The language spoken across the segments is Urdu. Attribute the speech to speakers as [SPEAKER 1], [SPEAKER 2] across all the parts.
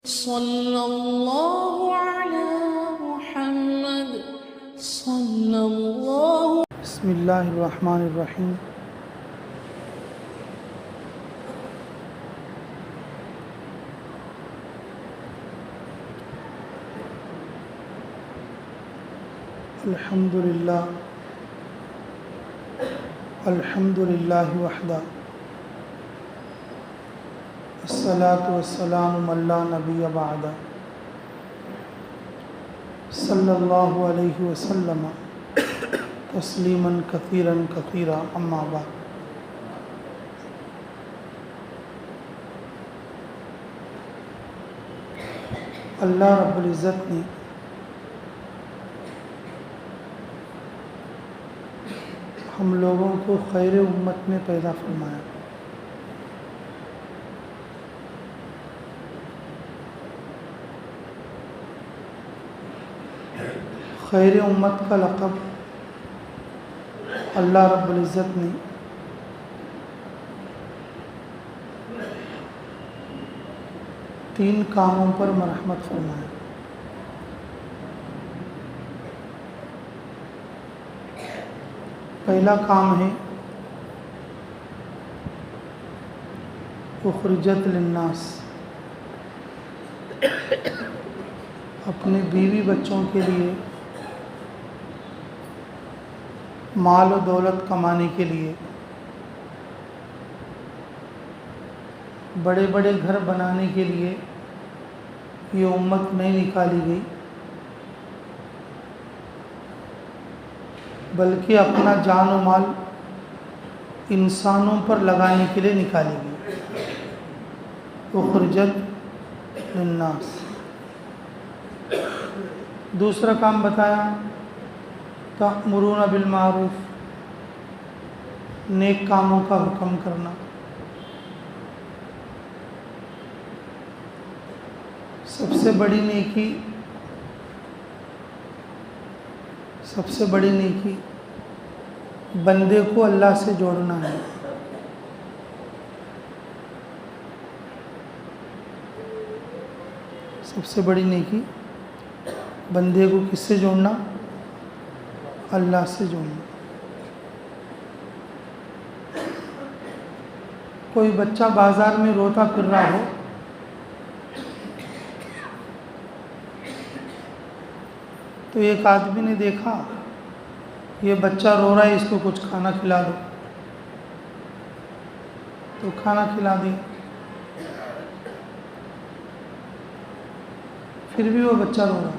[SPEAKER 1] صلی اللہ علی محمد صلی اللہ.
[SPEAKER 2] بسم اللہ الرحمن الرحیم. الحمد للہ وحدہ الصلاۃ والسلام من لا نبی بعدہ صلی اللہ علیہ وسلم تسلیما کثیرا کثیرا اما بعد. اللہ رب العزت نے ہم لوگوں کو خیر امت میں پیدا فرمایا. خیر امت کا لقب اللہ رب العزت نے تین کاموں پر مرحمت فرمایا. پہلا کام ہے اخرجت للناس، اپنے بیوی بچوں کے لیے مال و دولت کمانے کے لیے بڑے بڑے گھر بنانے کے لیے یہ امت نہیں نکالی گئی، بلکہ اپنا جان و مال انسانوں پر لگانے کے لیے نکالی گئی. اخرجت للناس. دوسرا کام بتایا تأمرون بالمعروف، نیک کاموں کا حکم کرنا. سب سے بڑی نیکی بندے کو اللہ سے جوڑنا ہے. سب سے بڑی نیکی بندے کو کس سے جوڑنا؟ اللہ سے جوڑنا. کوئی بچہ بازار میں روتا پھر رہا ہو تو ایک آدمی نے دیکھا یہ بچہ رو رہا ہے، اس کو کچھ کھانا کھلا دو، تو کھانا کھلا دیا. پھر بھی وہ بچہ رو رہا ہے،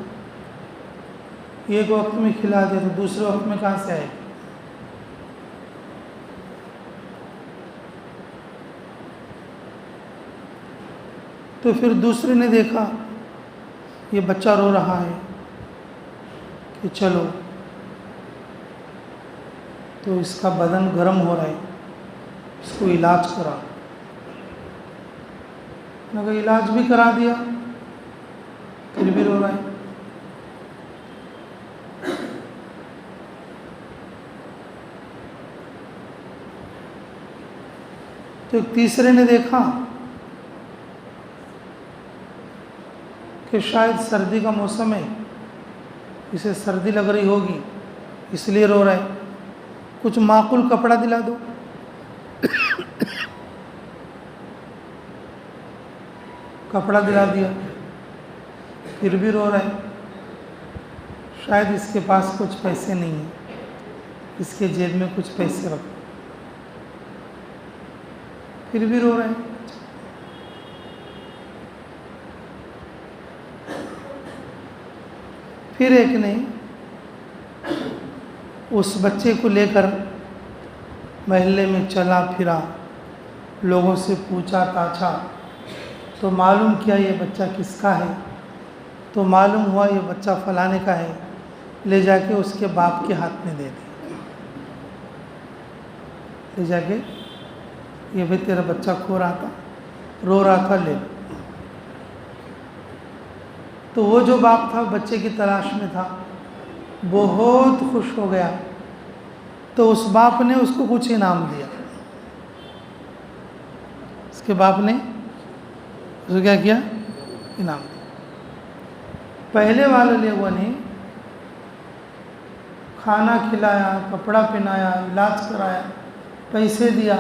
[SPEAKER 2] ایک وقت میں کھلا دیا تو دوسرے وقت میں کہاں سے آئے گا؟ تو پھر دوسرے نے دیکھا یہ بچہ رو رہا ہے کہ چلو، تو اس کا بدن گرم ہو رہا ہے، اس کو علاج کرا. مگر علاج بھی کرا دیا پھر بھی رو رہا ہے. تو ایک تیسرے نے دیکھا کہ شاید سردی کا موسم ہے، اسے سردی لگ رہی ہوگی اس لیے رو رہا ہے، کچھ معقول کپڑا دلا دو. کپڑا دلا دیا پھر بھی رو رہا ہے، شاید اس کے پاس کچھ پیسے نہیں ہیں، اس کے جیب میں کچھ پیسے رکھو، پھر بھی رو رہے ہیں. پھر ایک نے اس بچے کو لے کر محلے میں چلا پھرا، لوگوں سے پوچھا تاچھا، تو معلوم کیا یہ بچہ کس کا ہے، تو معلوم ہوا یہ بچہ فلانے کا ہے. لے جا کے اس کے باپ کے ہاتھ میں دے دیا، لے جا کے یہ بھی تیرا بچہ رو رہا تھا، لے لو. تو وہ جو باپ تھا بچے کی تلاش میں تھا، بہت خوش ہو گیا. تو اس باپ نے اس کو کچھ انعام دیا. اس کے باپ نے اس کو کیا کیا؟ انعام دیا۔ پہلے والے لوگوں نے کھانا کھلایا، کپڑا پہنایا، علاج کرایا، پیسے دیا،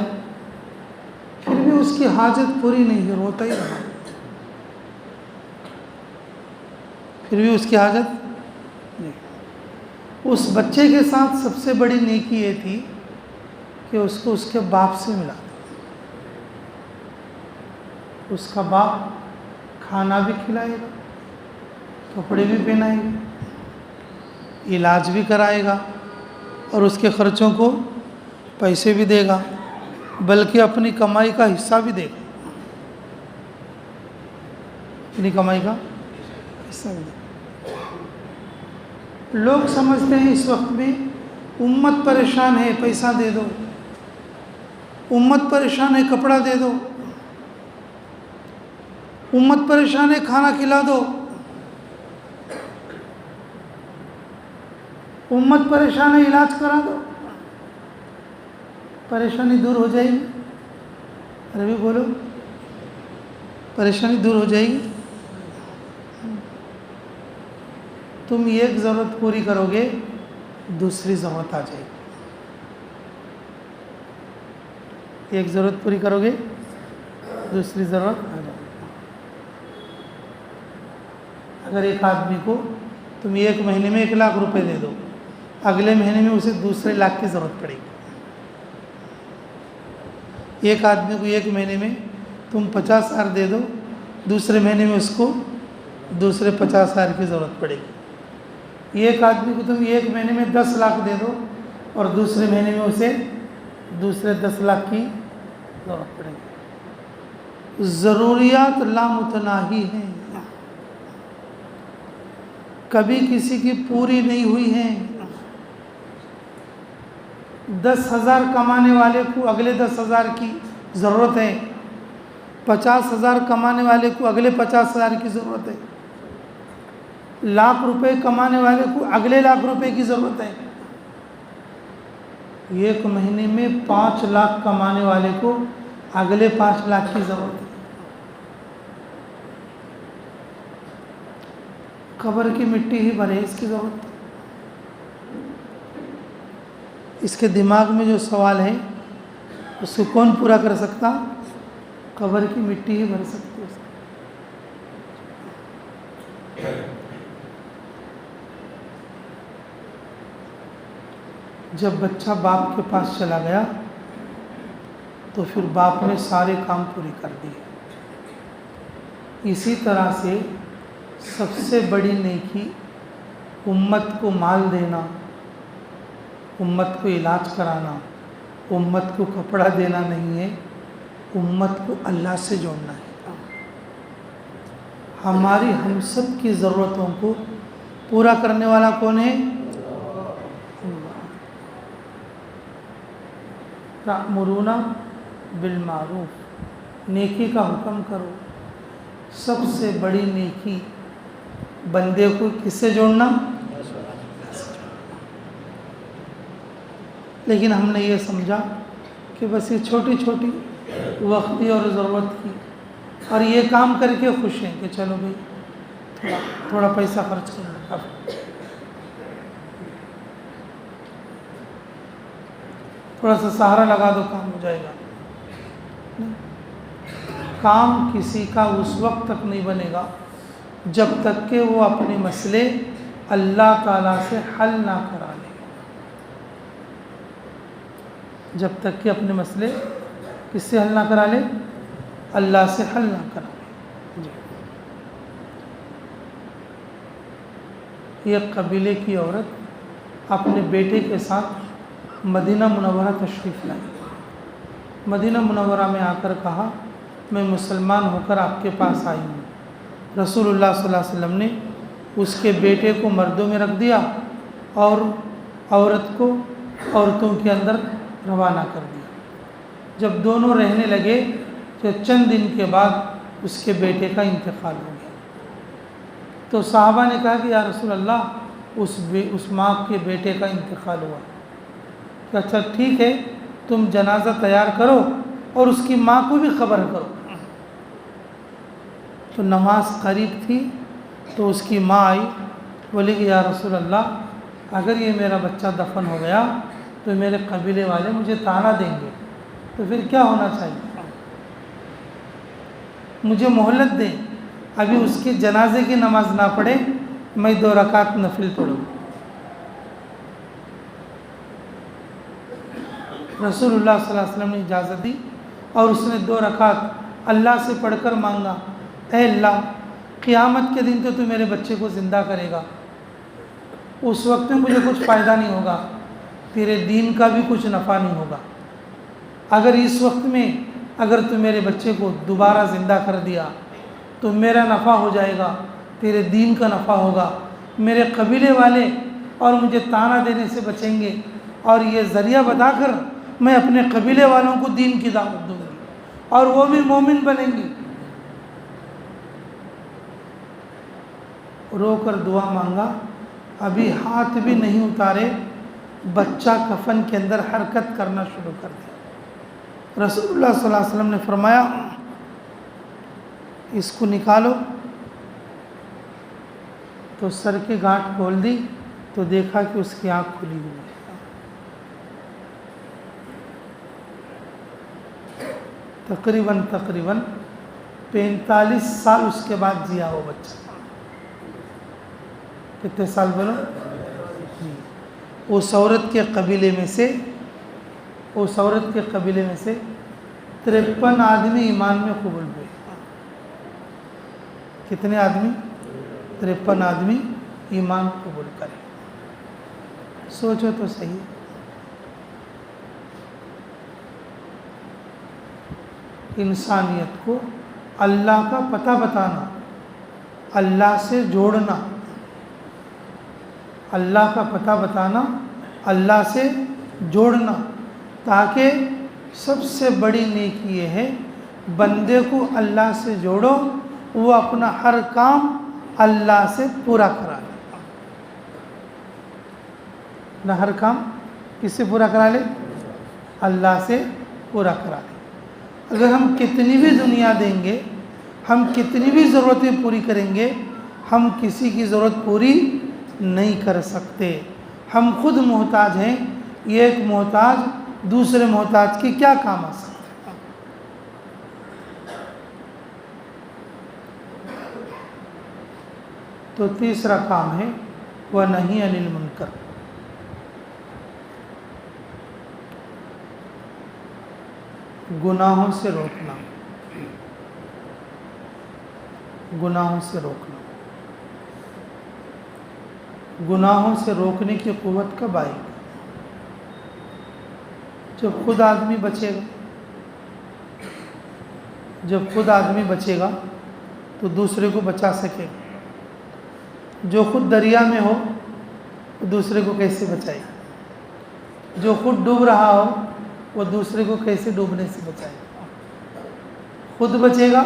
[SPEAKER 2] پھر بھی اس کی حاجت پوری نہیں ہوئی، روتا ہی رہا، پھر بھی اس کی حاجت نہیں۔ اس بچے کے ساتھ سب سے بڑی نیکی یہ تھی کہ اس کو اس کے باپ سے ملا، اس کا باپ کھانا بھی کھلائے گا، کپڑے بھی پہنائے گا، علاج بھی کرائے گا، اور اس کے خرچوں کو پیسے بھی دے گا، بلکہ اپنی کمائی کا حصہ بھی دے گا، اپنی کمائی کا حصہ بھی دے گا۔ لوگ سمجھتے ہیں اس وقت میں امت پریشان ہے، پیسہ دے دو، امت پریشان ہے، کپڑا دے دو، امت پریشان ہے، کھانا کھلا دو، امت پریشان ہے، علاج کرا دو، پریشانی دور ہو جائے گی۔ عربی بولو، پریشانی دور ہو جائے گی۔ تم ایک ضرورت پوری کرو گے، دوسری ضرورت آ جائے گی، ایک ضرورت پوری کرو گے، دوسری ضرورت آ جائے گی۔ اگر ایک آدمی کو تم ایک مہینے میں 1,00,000 روپے دے دو، اگلے مہینے میں اسے دوسرے لاکھ کی ضرورت پڑے گی۔ ایک آدمی کو ایک مہینے میں تم 50,000 دے دو، دوسرے مہینے میں اس کو دوسرے 50,000 کی ضرورت پڑے گی۔ ایک آدمی کو تم ایک مہینے میں 10 لاکھ دے دو، اور دوسرے مہینے میں اسے دوسرے 10 لاکھ کی ضرورت پڑے گی۔ ضروریات لامتناہی ہیں، کبھی کسی کی پوری نہیں ہوئی ہیں۔ 10,000 کمانے والے کو اگلے 10,000 کی ضرورت ہے، 50,000 کمانے والے کو اگلے 50,000 کی ضرورت ہے، 1,00,000 روپے کمانے والے کو اگلے 1,00,000 روپے کی ضرورت ہے۔ ایک مہینے میں 5 لاکھ کمانے والے کو اگلے 5 لاکھ کی ضرورت ہے۔ قبر کی مٹی ہی بھرے، اس کی ضرورت ہے۔ اس کے دماغ میں جو سوال ہے اس کو کون پورا کر سکتا؟ قبر کی مٹی ہی بھر سکتی ہے۔ جب بچہ باپ کے پاس چلا گیا تو پھر باپ نے سارے کام پورے کر دیے۔ اسی طرح سے سب سے بڑی نیکی امت کو مال دینا، امت کو علاج کرانا، امت کو کپڑا دینا نہیں ہے، امت کو اللہ سے جوڑنا ہے۔ ہماری ہم سب کی ضرورتوں کو پورا کرنے والا کون ہے؟ تأمرون بالمعروف، نیکی کا حکم کرو۔ سب سے بڑی نیکی بندے کو کس سے جوڑنا؟ لیکن ہم نے یہ سمجھا کہ بس یہ چھوٹی چھوٹی وقتی اور ضرورت کی، اور یہ کام کر کے خوش ہیں کہ چلو بھائی تھوڑا پیسہ خرچ کرنا، تھوڑا سا سہارا لگا دو کام ہو جائے گا۔ کام کسی کا اس وقت تک نہیں بنے گا جب تک کہ وہ اپنے مسئلے اللہ تعالیٰ سے حل نہ کرا لے، جب تک کہ اپنے مسئلے کس سے حل نہ کرا لے؟ اللہ سے حل نہ کرا لے۔ یہ قبیلے کی عورت اپنے بیٹے کے ساتھ مدینہ منورہ تشریف لائی۔ مدینہ منورہ میں آ کر کہا میں مسلمان ہو کر آپ کے پاس آئی ہوں۔ رسول اللہ صلی اللہ علیہ وسلم نے اس کے بیٹے کو مردوں میں رکھ دیا اور عورت کو عورتوں کے اندر روانہ کر دیا۔ جب دونوں رہنے لگے تو چند دن کے بعد اس کے بیٹے کا انتقال ہو گیا۔ تو صحابہ نے کہا کہ یا رسول اللہ اس ماں کے بیٹے کا انتقال ہوا، کہ اچھا ٹھیک ہے تم جنازہ تیار کرو اور اس کی ماں کو بھی خبر کرو۔ تو نماز قریب تھی تو اس کی ماں آئی، بولی کہ یا رسول اللہ اگر یہ میرا بچہ دفن ہو گیا تو میرے قبیلے والے مجھے طعنہ دیں گے، تو پھر کیا ہونا چاہیے؟ مجھے مہلت دیں، ابھی اس کے جنازے کی نماز نہ پڑھے، میں 2 رکعت نفل پڑھوں۔ رسول اللہ صلی اللہ علیہ وسلم نے اجازت دی اور اس نے 2 رکعت اللہ سے پڑھ کر مانگا، اے اللہ قیامت کے دن تو میرے بچے کو زندہ کرے گا، اس وقت میں مجھے کچھ فائدہ نہیں ہوگا، تیرے دین کا بھی کچھ نفع نہیں ہوگا۔ اگر اس وقت میں اگر تو میرے بچے کو دوبارہ زندہ کر دیا تو میرا نفع ہو جائے گا، تیرے دین کا نفع ہوگا، میرے قبیلے والے اور مجھے طعنہ دینے سے بچیں گے، اور یہ ذریعہ بتا کر میں اپنے قبیلے والوں کو دین کی دعوت دوں گی اور وہ بھی مومن بنیں گے۔ رو کر دعا مانگا، ابھی ہاتھ بھی نہیں اتارے بچہ کفن کے اندر حرکت کرنا شروع کر دیا۔ رسول اللہ صلی اللہ علیہ وسلم نے فرمایا اس کو نکالو، تو سر کی گانٹھ کھول دی تو دیکھا کہ اس کی آنکھ کھلی ہوئی ہے۔ تقریباً 45 سال اس کے بعد جیا وہ بچہ۔ کتنے سال بولو؟ اس عورت کے قبیلے میں سے 53 آدمی ایمان میں قبول ہوئے۔ کتنے آدمی؟ 53 آدمی ایمان قبول کرے۔ سوچو تو صحیح، انسانیت کو اللہ کا پتہ بتانا، اللہ سے جوڑنا، اللہ کا پتہ بتانا، اللہ سے جوڑنا، تاکہ سب سے بڑی نیکی یہ ہے بندے کو اللہ سے جوڑو، وہ اپنا ہر کام اللہ سے پورا کرا لے۔ اپنا ہر کام کس سے پورا کرا لے؟ اللہ سے پورا کرا لے۔ اگر ہم کتنی بھی دنیا دیں گے، ہم کتنی بھی ضرورتیں پوری کریں گے، ہم کسی کی ضرورت پوری نہیں کر سکتے۔ ہم خود محتاج ہیں، یہ ایک محتاج دوسرے محتاج کے کیا کام آ سکتا ہے؟ تو تیسرا کام ہے وَنَهِيَ عَنِ الْمُنْكَرِ، گناہوں سے روکنا، گناہوں سے روکنا۔ گناہوں سے روکنے کی قوت کب آئے گی؟ جب خود آدمی بچے گا۔ جب خود آدمی بچے گا تو دوسرے کو بچا سکے گا۔ جو خود دریا میں ہو وہ دوسرے کو کیسے بچائے گا؟ جو خود ڈوب رہا ہو وہ دوسرے کو کیسے ڈوبنے سے بچائے گا؟ خود بچے گا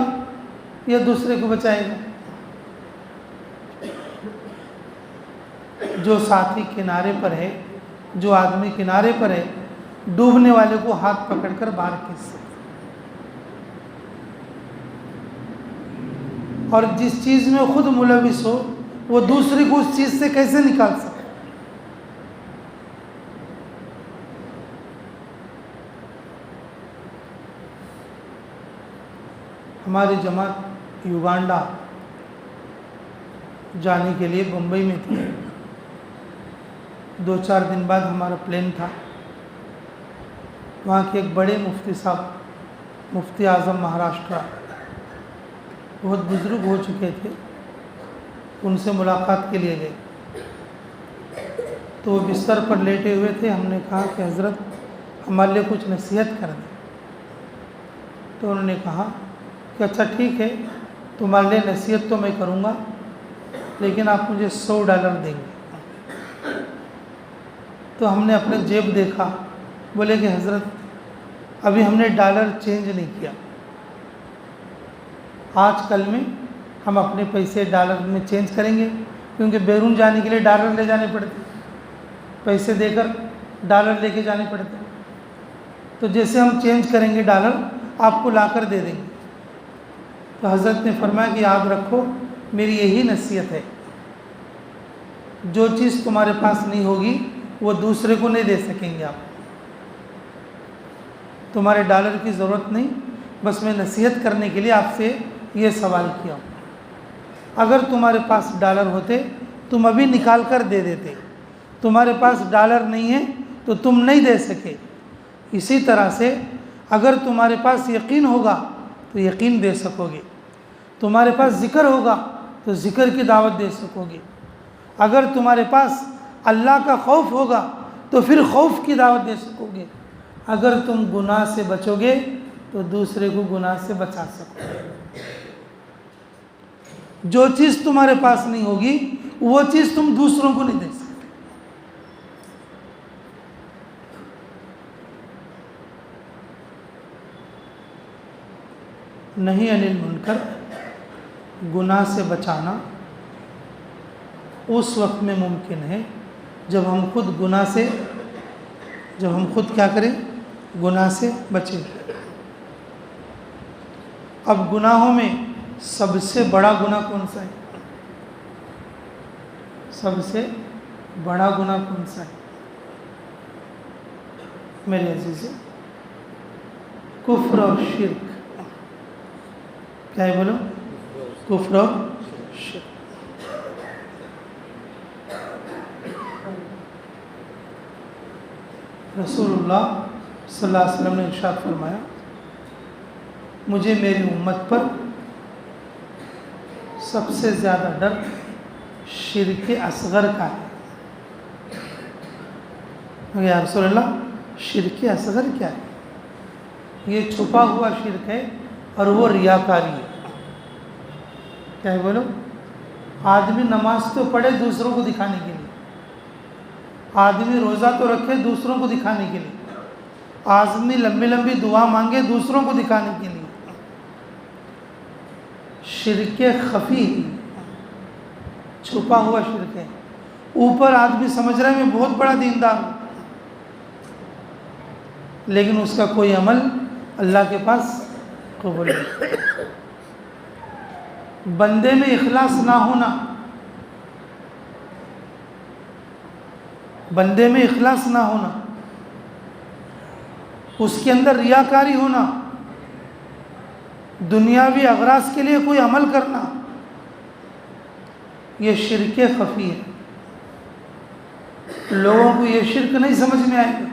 [SPEAKER 2] یا دوسرے کو بچائے گا؟ جو ساتھی کنارے پر ہے، جو آدمی کنارے پر ہے، ڈوبنے والے کو ہاتھ پکڑ کر باہر کھینچ سکتا، اور جس چیز میں خود ملوث ہو وہ دوسرے کو اس چیز سے کیسے نکال سکتا؟ ہماری جماعت یوگانڈا جانے کے لیے بمبئی میں تھی۔ 2-4 دن بعد ہمارا پلین تھا۔ وہاں کے ایک بڑے مفتی صاحب، مفتی اعظم مہاراشٹرا، بہت بزرگ ہو چکے تھے، ان سے ملاقات کے لیے گئے تو وہ بستر پر لیٹے ہوئے تھے۔ ہم نے کہا کہ حضرت ہمارے لیے کچھ نصیحت کر دیں، تو انہوں نے کہا کہ اچھا ٹھیک ہے، تمہارے لیے نصیحت تو میں کروں گا، لیکن آپ مجھے $100 دیں گے۔ تو ہم نے اپنے جیب دیکھا، بولے کہ حضرت ابھی ہم نے ڈالر چینج نہیں کیا، آج کل میں ہم اپنے پیسے ڈالر میں چینج کریں گے، کیونکہ بیرون جانے کے لیے ڈالر لے جانے پڑتے، پیسے دے کر ڈالر لے کے جانے پڑتے، تو جیسے ہم چینج کریں گے ڈالر آپ کو لا کر دے دیں گے۔ تو حضرت نے فرمایا کہ یاد رکھو میری یہی نصیحت ہے، جو چیز تمہارے پاس نہیں ہوگی وہ دوسرے کو نہیں دے سکیں گے آپ، تمہارے ڈالر کی ضرورت نہیں، بس میں نصیحت کرنے کے لیے آپ سے یہ سوال کیا ہوں۔ اگر تمہارے پاس ڈالر ہوتے تم ابھی نکال کر دے دیتے، تمہارے پاس ڈالر نہیں ہے تو تم نہیں دے سکے۔ اسی طرح سے اگر تمہارے پاس یقین ہوگا تو یقین دے سکو گے، تمہارے پاس ذکر ہوگا تو ذکر کی دعوت دے سکو گے، اگر تمہارے پاس اللہ کا خوف ہوگا تو پھر خوف کی دعوت دے سکو گے، اگر تم گناہ سے بچو گے تو دوسرے کو گناہ سے بچا سکو گے۔ جو چیز تمہارے پاس نہیں ہوگی وہ چیز تم دوسروں کو نہیں دے سکتے۔ نہیں عن المنکر، گناہ سے بچانا اس وقت میں ممکن ہے جب ہم خود کیا کریں؟ گناہ سے بچیں۔ اب گناہوں میں سب سے بڑا گناہ کون سا ہے؟ سب سے بڑا گناہ کون سا ہے میرے عزیز؟ کفر اور شرک۔ کیا ہے بولو؟ کفر اور شرک۔ رسول اللہ صلی اللہ علیہ وسلم نے ارشاد فرمایا، مجھے میری امت پر سب سے زیادہ ڈر شرک اصغر کا ہے۔ یا رسول اللہ، شرک اصغر کیا ہے؟ یہ چھپا ہوا شرک ہے اور وہ ریاکاری ہے۔ کیا ہے بولو؟ آدمی نماز تو پڑھے دوسروں کو دکھانے کے لیے، آدمی روزہ تو رکھے دوسروں کو دکھانے کے لیے، آدمی لمبی لمبی دعا مانگے دوسروں کو دکھانے کے لیے۔ شرک خفی، چھپا ہوا شرک ہے۔ اوپر آدمی سمجھ رہا ہے میں بہت بڑا دیندار ہوں، لیکن اس کا کوئی عمل اللہ کے پاس قبول نہیں۔ بندے میں اخلاص نہ ہونا، بندے میں اخلاص نہ ہونا، اس کے اندر ریاکاری ہونا، دنیاوی اغراض کے لیے کوئی عمل کرنا، یہ شرک خفی ہے۔ لوگوں کو یہ شرک نہیں سمجھ میں آئے گا،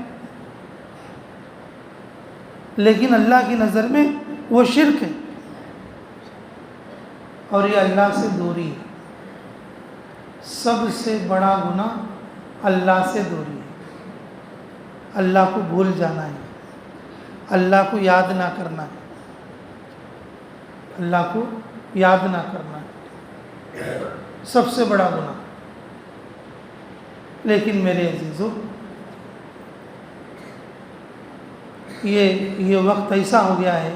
[SPEAKER 2] لیکن اللہ کی نظر میں وہ شرک ہے، اور یہ اللہ سے دوری ہے۔ سب سے بڑا گناہ اللہ سے دوری ہے، اللہ کو بھول جانا ہے، اللہ کو یاد نہ کرنا ہے، اللہ کو یاد نہ کرنا ہے، سب سے بڑا گناہ۔ لیکن میرے عزیزو، یہ وقت ایسا ہو گیا ہے،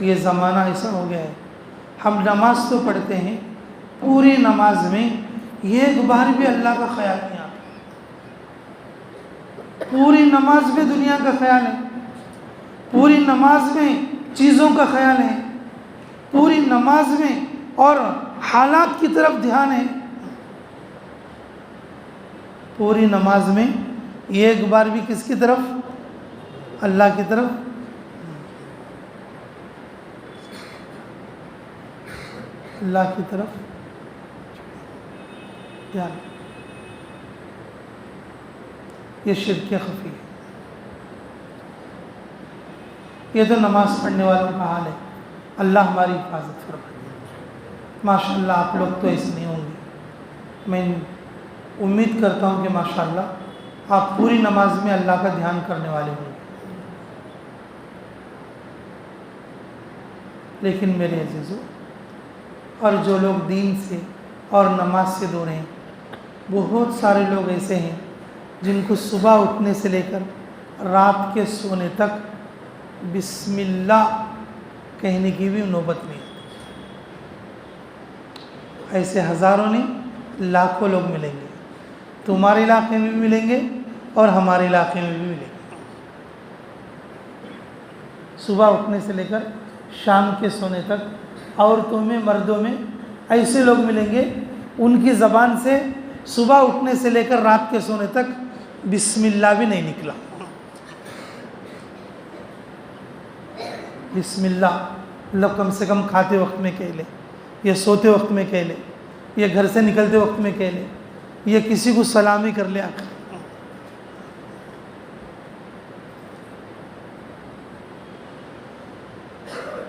[SPEAKER 2] یہ زمانہ ایسا ہو گیا ہے، ہم نماز تو پڑھتے ہیں، پوری نماز میں ایک بار بھی اللہ کا خیال نہیں آتا، پوری نماز میں دنیا کا خیال ہے، پوری نماز میں چیزوں کا خیال ہے، پوری نماز میں اور حالات کی طرف دھیان ہے، پوری نماز میں ایک بار بھی کس کی طرف؟ اللہ کی طرف۔ اللہ کی طرف دھیان، یہ شرک خفی ہے۔ یہ تو نماز پڑھنے والوں کا حال ہے، اللہ ہماری حفاظت فرمائے۔ ماشاءاللہ آپ لوگ تو ایسے نہیں ہوں گے، میں امید کرتا ہوں کہ ماشاءاللہ آپ پوری نماز میں اللہ کا دھیان کرنے والے ہوں گے۔ لیکن میرے عزیزو، اور جو لوگ دین سے اور نماز سے دور ہیں، بہت سارے لوگ ایسے ہیں جن کو صبح اٹھنے سے لے کر رات کے سونے تک بسم اللہ کہنے کی بھی نوبت نہیں۔ ایسے ہزاروں نہیں، لاکھوں لوگ ملیں گے، تمہارے علاقے میں بھی ملیں گے اور ہمارے علاقے میں بھی ملیں گے۔ صبح اٹھنے سے لے کر شام کے سونے تک عورتوں میں مردوں میں ایسے لوگ ملیں گے ان کی زبان سے صبح اٹھنے سے لے کر رات کے سونے تک بسم اللہ بھی نہیں نکلا. بسم اللہ مطلب کم سے کم کھاتے وقت میں کہہ لے, یا سوتے وقت میں کہہ لے, یا گھر سے نکلتے وقت میں کہہ لے, یا کسی کو سلامی کر لے.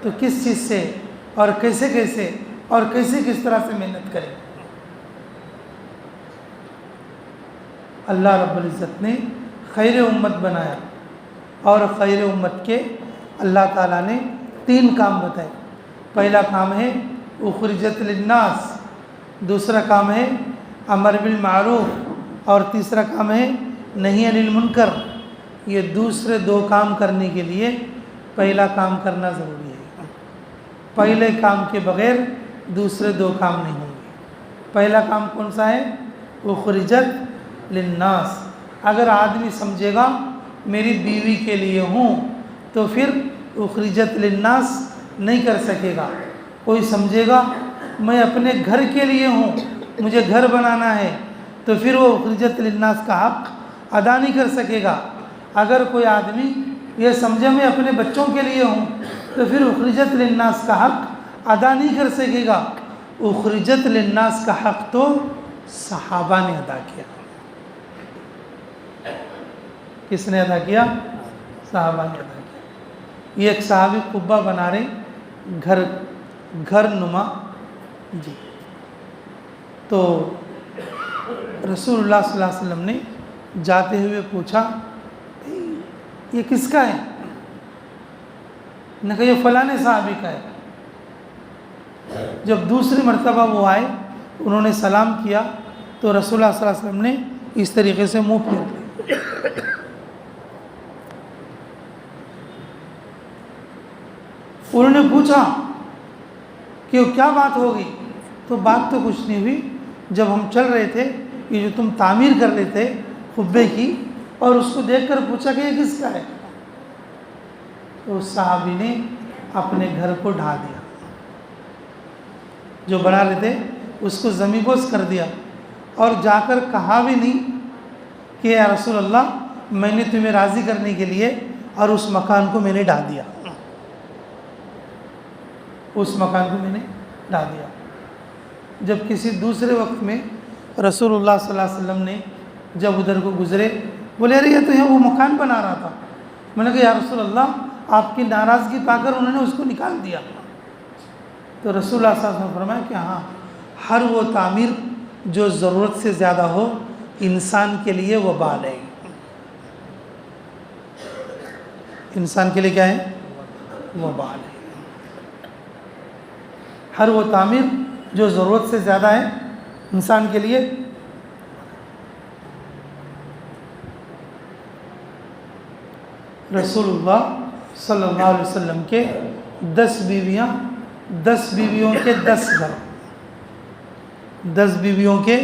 [SPEAKER 2] تو کس چیز سے اور کیسے کیسے اور کس طرح سے محنت کریں. اللہ رب العزت نے خیر امت بنایا, اور خیر امت کے اللہ تعالیٰ نے 3 کام بتائے. پہلا کام ہے اخرجت للناس, دوسرا کام ہے امر بالمعروف, اور تیسرا کام ہے نہی عن المنکر. یہ دوسرے 2 کام کرنے کے لیے پہلا کام کرنا ضروری ہے. پہلے کام کے بغیر دوسرے 2 کام نہیں ہوں گے. پہلا کام کون سا ہے؟ اخرجت للناس. اگر آدمی سمجھے گا میری بیوی کے لیے ہوں تو پھر اخرجت للناس نہیں کر سکے گا. کوئی سمجھے گا میں اپنے گھر کے لیے ہوں, مجھے گھر بنانا ہے, تو پھر وہ اخرجت للناس کا حق ادا نہیں کر سکے گا. اگر کوئی آدمی یہ سمجھے میں اپنے بچوں کے لیے ہوں تو پھر اخرجت للناس کا حق ادا نہیں کر سکے گا. اخرجت للناس کا حق تو صحابہ نے ادا کیا. کس نے ادا کیا؟ صحابہ نے ادا کیا. یہ ایک صحابی قبہ بنا رہے گھر نما جی. تو رسول اللہ صلی اللہ علیہ وسلم نے جاتے ہوئے پوچھا یہ کس کا ہے؟ نے کہا یہ فلاں صحابی کا ہے. جب دوسری مرتبہ وہ آئے, انہوں نے سلام کیا تو رسول اللہ صلی اللہ علیہ وسلم نے اس طریقے سے منہ پھیر لیا. انہوں نے پوچھا کہ کیا بات ہوگی؟ تو بات تو کچھ نہیں ہوئی. جب ہم چل رہے تھے, یہ جو تم تعمیر کر رہے تھے قبے کی, اور اس کو دیکھ کر پوچھا کہ یہ کس کا ہے؟ تو اس صحابی نے اپنے گھر کو ڈھا دیا. جو بنا رہے تھے اس کو زمین بوس کر دیا, اور جا کر کہا بھی نہیں کہ یا رسول اللہ میں نے تمہیں راضی کرنے کے لیے اور اس مکان کو میں نے ڈھا دیا. اس مکان کو میں نے ڈھا دیا. جب کسی دوسرے وقت میں رسول اللہ صلی اللہ علیہ وسلم نے جب ادھر کو گزرے, بولے ارے یہ تو یہ وہ مکان بنا رہا تھا. میں نے کہا یا رسول اللہ آپ کی ناراضگی پا کر انہوں نے اس کو نکال دیا. تو رسول اللہ صلی اللہ علیہ وسلم نے فرمایا کہ ہاں, ہر وہ تعمیر جو ضرورت سے زیادہ ہو انسان کے لیے وبال ہے. انسان کے لیے کیا ہے؟ وبال ہے. ہر وہ تعمیر جو ضرورت سے زیادہ ہے انسان کے لیے. رسول اللہ صلی اللہ علیہ وسلم کے 10 بیویاں, 10 بیویوں کے 10 گھر, 10 بیویوں کے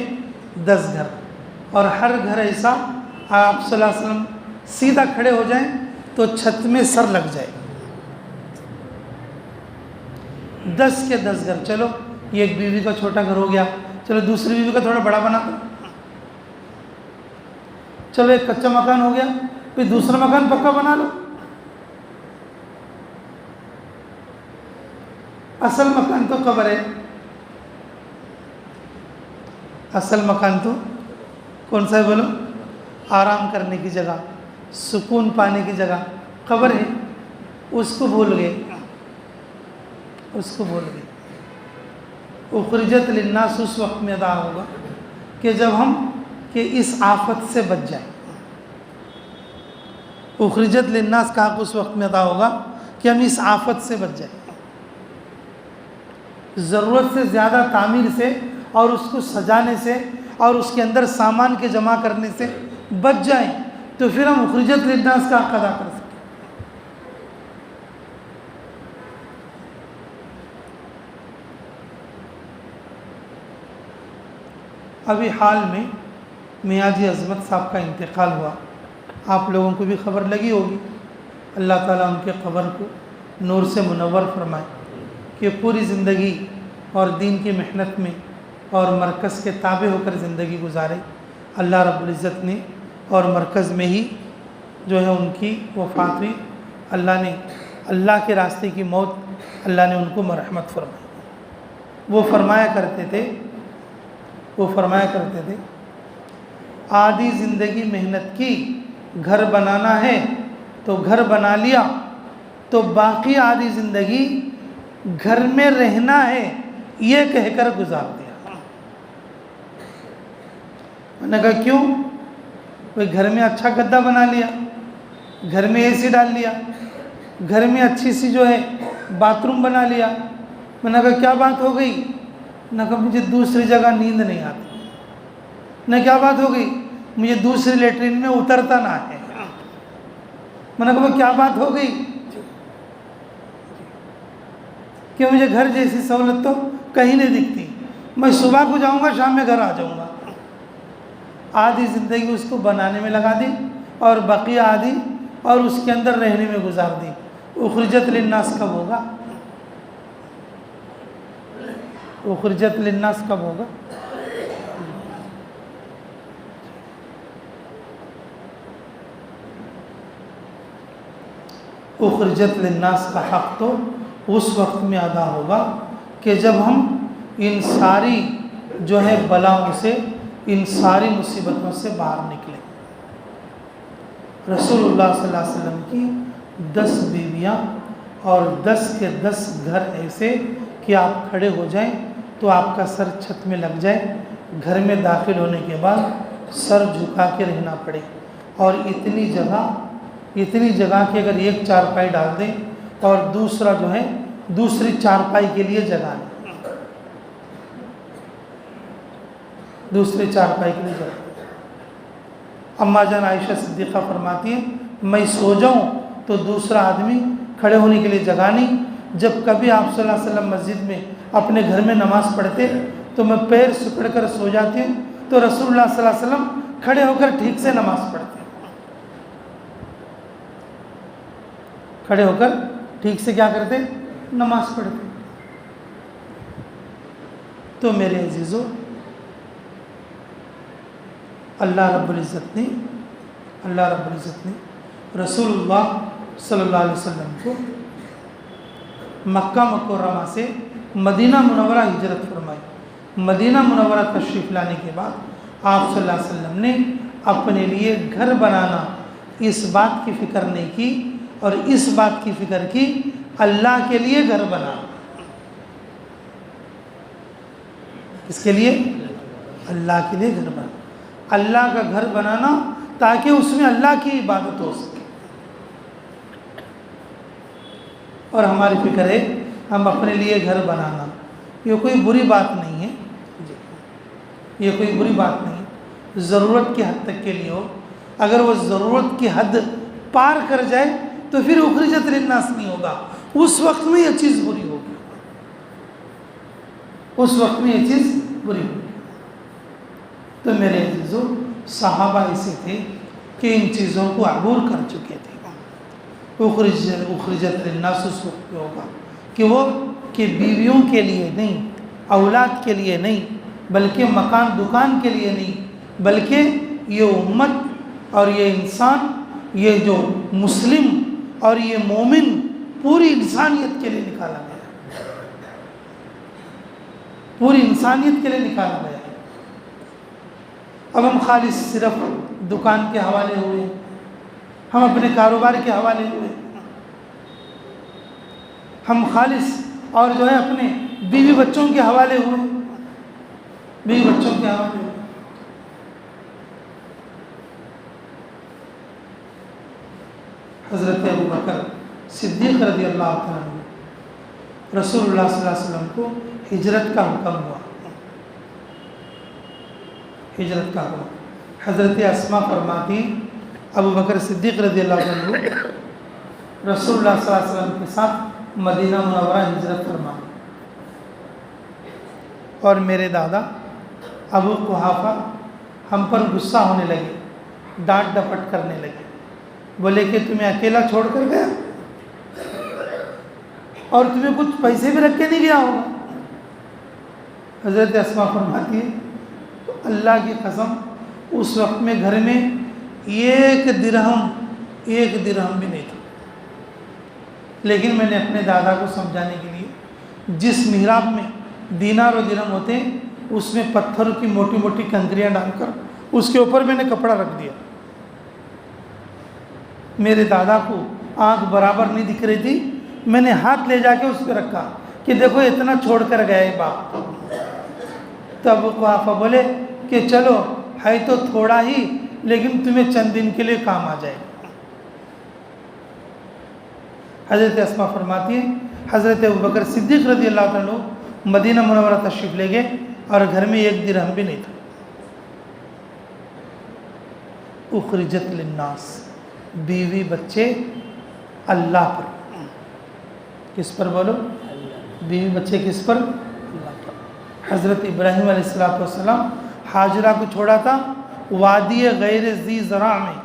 [SPEAKER 2] 10 گھر, اور ہر گھر ایسا آپ صلی اللہ علیہ وسلم سیدھا کھڑے ہو جائیں تو چھت میں سر لگ جائے. 10 کے 10 گھر. چلو یہ ایک بیوی کا چھوٹا گھر ہو گیا, چلو دوسری بیوی کا تھوڑا بڑا بنا دو. چلو ایک کچا مکان ہو گیا, پھر دوسرا مکان پکا بنا لو. اصل مکان تو قبر ہے. اصل مکان تو کون سا ہے بولو؟ آرام کرنے کی جگہ, سکون پانے کی جگہ قبر ہے. اس کو بھول گئے, اس کو بھول گئے. اخرجت للناس اس وقت میں ادا ہوگا کہ جب ہم کہ اس آفت سے بچ جائیں. اخرجت للناس کا حق اس وقت میں ادا ہوگا کہ ہم اس آفت سے بچ جائیں. ضرورت سے زیادہ تعمیر سے اور اس کو سجانے سے اور اس کے اندر سامان کے جمع کرنے سے بچ جائیں, تو پھر ہم اخرجت للناس کا حق ادا کر سکیں. ابھی حال میں میاں جی عظمت صاحب کا انتقال ہوا, آپ لوگوں کو بھی خبر لگی ہوگی. اللہ تعالیٰ ان کے قبر کو نور سے منور فرمائے. کہ پوری زندگی اور دین کی محنت میں اور مرکز کے تابع ہو کر زندگی گزارے، اللہ رب العزت نے اور مرکز میں ہی جو ہے ان کی وفات ہوئی۔ اللہ کے راستے کی موت اللہ نے ان کو مرحمت فرمائی۔ وہ فرمایا کرتے تھے آدھی زندگی محنت کی، گھر بنانا ہے تو گھر بنا لیا، تو باقی آدھی زندگی گھر میں رہنا ہے یہ کہہ کر گزار دیا۔ میں نے کہا کیوں؟ کوئی گھر میں اچھا گدا بنا لیا، گھر میں اے سی ڈال لیا، گھر میں اچھی سی جو ہے باتھ روم بنا لیا۔ میں نے کہا کیا بات ہو گئی؟ میں نے کہا مجھے دوسری جگہ نیند نہیں آتی۔ میں نے کیا بات ہو گئی؟ مجھے دوسری لیٹرین میں اترتا نہ ہے۔ میں نے کہا کیا بات ہو گئی؟ کہ مجھے گھر جیسی سہولت تو کہیں نہیں دکھتی، میں صبح کو جاؤں گا شام میں گھر آ جاؤں گا۔ آدھی زندگی اس کو بنانے میں لگا دی اور بقیہ آدھی اور اس کے اندر رہنے میں گزار دی۔ اخرجت للناس کب ہوگا؟ اخرجت للناس کب ہوگا؟ اخرجت للناس کا حق تو اس وقت میں ادا ہوگا کہ جب ہم ان ساری جو ہے بلاؤں سے، ان ساری مصیبتوں سے باہر نکلیں۔ رسول اللہ صلی اللہ علیہ وسلم کی 10 بیویاں اور 10 کے 10 گھر ایسے کہ آپ کھڑے ہو جائیں تو آپ کا سر چھت میں لگ جائے، گھر میں داخل ہونے کے بعد سر جھکا کے رہنا پڑے، اور اتنی جگہ کہ اگر ایک چارپائی ڈال دیں اور دوسرا جو ہے دوسری چارپائی کے لیے جگہ نہیں، دوسری چارپائی کے لیے جگہ۔ اماں جان عائشہ صدیقہ فرماتی ہیں میں سو جاؤں تو دوسرا آدمی کھڑے ہونے کے لیے جگہ نہیں۔ جب کبھی آپ صلی اللہ علیہ وسلم مسجد میں اپنے گھر میں نماز پڑھتے تو میں پیر سکڑ کر سو جاتی ہوں، تو رسول اللہ صلی اللہ علیہ وسلم کھڑے ہو کر ٹھیک سے نماز پڑھتے، کھڑے ہو کر ٹھیک سے کیا کرتے؟ نماز پڑھتے۔ تو میرے عزیزو، اللہ رب العزت نے رسول اللہ صلی اللہ علیہ وسلم کو مکہ مکرمہ سے مدینہ منورہ ہجرت فرمائی۔ مدینہ منورہ تشریف لانے کے بعد آپ صلی اللہ علیہ وسلم نے اپنے لیے گھر بنانا اس بات کی فکر نہیں کی، اور اس بات کی فکر کی اللہ کے لیے گھر بنانا۔ اس کے لیے اللہ کے لیے گھر بنانا، اللہ کا گھر بنانا تاکہ اس میں اللہ کی عبادت ہو سکے۔ اور ہماری فکر ہے ہم اپنے لیے گھر بنانا، یہ کوئی بری بات نہیں ہے، یہ کوئی بری بات نہیں ہے، ضرورت کی حد تک کے لیے ہو۔ اگر وہ ضرورت کی حد پار کر جائے تو پھر اخرجت للناس نہیں ہوگا، اس وقت میں یہ چیز بری ہوگی، اس وقت میں یہ چیز بری ہوگی۔ تو میرے عزیزو، صحابہ ایسے تھے کہ ان چیزوں کو عبور کر چکے تھے۔ اخرجت للناس اس وقت پہ ہوگا کہ وہ کہ بیویوں کے لیے نہیں، اولاد کے لیے نہیں، بلکہ مکان دکان کے لیے نہیں، بلکہ یہ امت اور یہ انسان، یہ جو مسلم اور یہ مومن پوری انسانیت کے لیے نکالا گیا، پوری انسانیت کے لیے نکالا گیا۔ اب ہم خالص صرف دکان کے حوالے ہوئے، ہم اپنے کاروبار کے حوالے ہوئے، ہم خالص اور جو ہے اپنے بیوی بچوں کے حوالے ہوئے، بیوی بچوں کے حوالے ہوئے۔ حضرت ابوبکر صدیق رضی اللہ تعالیٰ عنہ، رسول اللہ صلی اللہ علیہ وسلم کو ہجرت کا حکم ہوا، ہجرت کا حکم۔ حضرت اسماء فرماتی ابوبکر صدیق رضی اللہ عنہ رسول اللہ صلی اللہ علیہ وسلم کے ساتھ مدینہ منورہ ہجرت فرمائی، اور میرے دادا ابو قحافہ ہم پر غصہ ہونے لگے، ڈانٹ ڈپٹ کرنے لگے، بولے کہ تمہیں اکیلا چھوڑ کر گیا، اور تمہیں کچھ پیسے بھی رکھ کے نہیں گیا ہوگا؟ حضرت اسما فرماتی ہے اللہ کی قسم اس وقت میں گھر میں ایک درہم بھی نہیں تھا، لیکن میں نے اپنے دادا کو سمجھانے کے لیے جس محراب میں دینار و درہم ہوتے ہیں اس میں پتھروں کی موٹی موٹی کنکریاں ڈال کر اس کے اوپر میں نے کپڑا رکھ دیا۔ میرے دادا کو آنکھ برابر نہیں دکھ رہی تھی، میں نے ہاتھ لے جا کے اس پہ رکھا کہ دیکھو اتنا چھوڑ کر گیا ہے باپ۔ تب وہ بولے کہ چلو ہے تو تھوڑا ہی لیکن تمہیں چند دن کے لیے کام آ جائے گا۔ حضرت اسما فرماتی ہے حضرت ابوبکر صدیق رضی اللہ عنہ مدینہ منورہ تشریف لے گئے اور گھر میں ایک درہم بھی نہیں تھا۔ اخرجت للناس، بیوی بچے اللہ پر، کس پر بولو؟ بیوی بچے کس پر؟ اللہ پر۔ حضرت ابراہیم علیہ السلام حاجرہ کو چھوڑا تھا وادی غیر ذی زرع میں،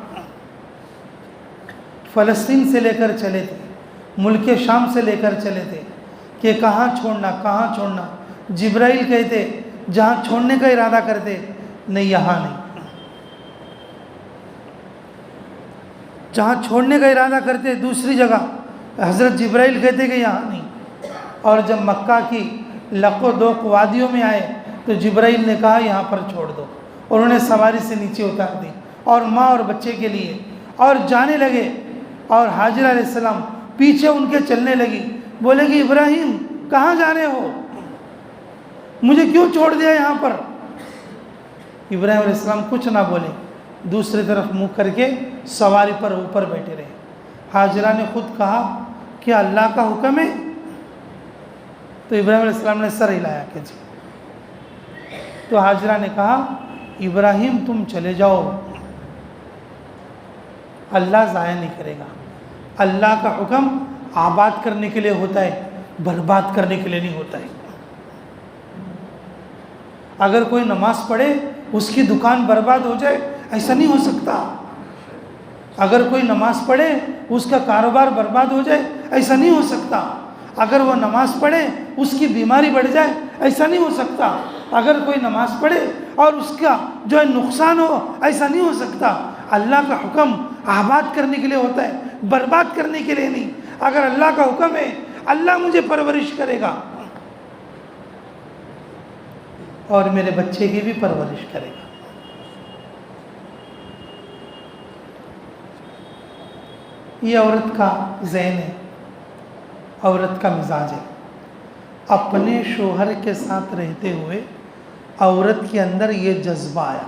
[SPEAKER 2] فلسطین سے لے کر چلے تھے، ملک شام سے لے کر چلے تھے کہ کہاں چھوڑنا۔ جبرائیل کہتے جہاں چھوڑنے کا ارادہ کرتے نہیں، یہاں نہیں، جہاں چھوڑنے کا ارادہ کرتے دوسری جگہ، حضرت جبرائیل کہتے کہ یہاں نہیں۔ اور جب مکہ کی لق و دوق وادیوں میں آئے تو جبرائیل نے کہا یہاں پر چھوڑ دو، اور انہیں سواری سے نیچے اتار دی اور ماں اور بچے کے لیے، اور جانے لگے۔ اور حاجرہ علیہ السلام پیچھے ان کے چلنے لگی، بولے کہ ابراہیم کہاں جا رہے ہو، مجھے کیوں چھوڑ دیا یہاں پر؟ ابراہیم علیہ السلام کچھ نہ بولے، دوسری طرف منہ کر کے سواری پر اوپر بیٹھے رہے۔ حاجرہ نے خود کہا کہ اللہ کا حکم ہے، تو ابراہیم علیہ السلام نے سر ہلایا کہ جی۔ تو حاجرہ نے کہا ابراہیم تم چلے جاؤ، اللہ ضائع نہیں کرے گا، اللہ کا حکم آباد کرنے کے لیے ہوتا ہے، برباد کرنے کے لیے نہیں ہوتا ہے۔ اگر کوئی نماز پڑھے اس کی دکان برباد ہو جائے ایسا نہیں ہو سکتا، اگر کوئی نماز پڑھے اس کا کاروبار برباد ہو جائے ایسا نہیں ہو سکتا، اگر وہ نماز پڑھے اس کی بیماری بڑھ جائے ایسا نہیں ہو سکتا، اگر کوئی نماز پڑھے اور اس کا جو ہے نقصان ہو ایسا نہیں ہو سکتا۔ اللہ کا حکم آباد کرنے کے لیے ہوتا ہے، برباد کرنے کے لیے نہیں۔ اگر اللہ کا حکم ہے اللہ مجھے پرورش کرے گا اور میرے بچے کی بھی پرورش کرے گا۔ یہ عورت کا ذہن ہے، عورت کا مزاج ہے۔ اپنے شوہر کے ساتھ رہتے ہوئے عورت کے اندر یہ جذبہ آیا،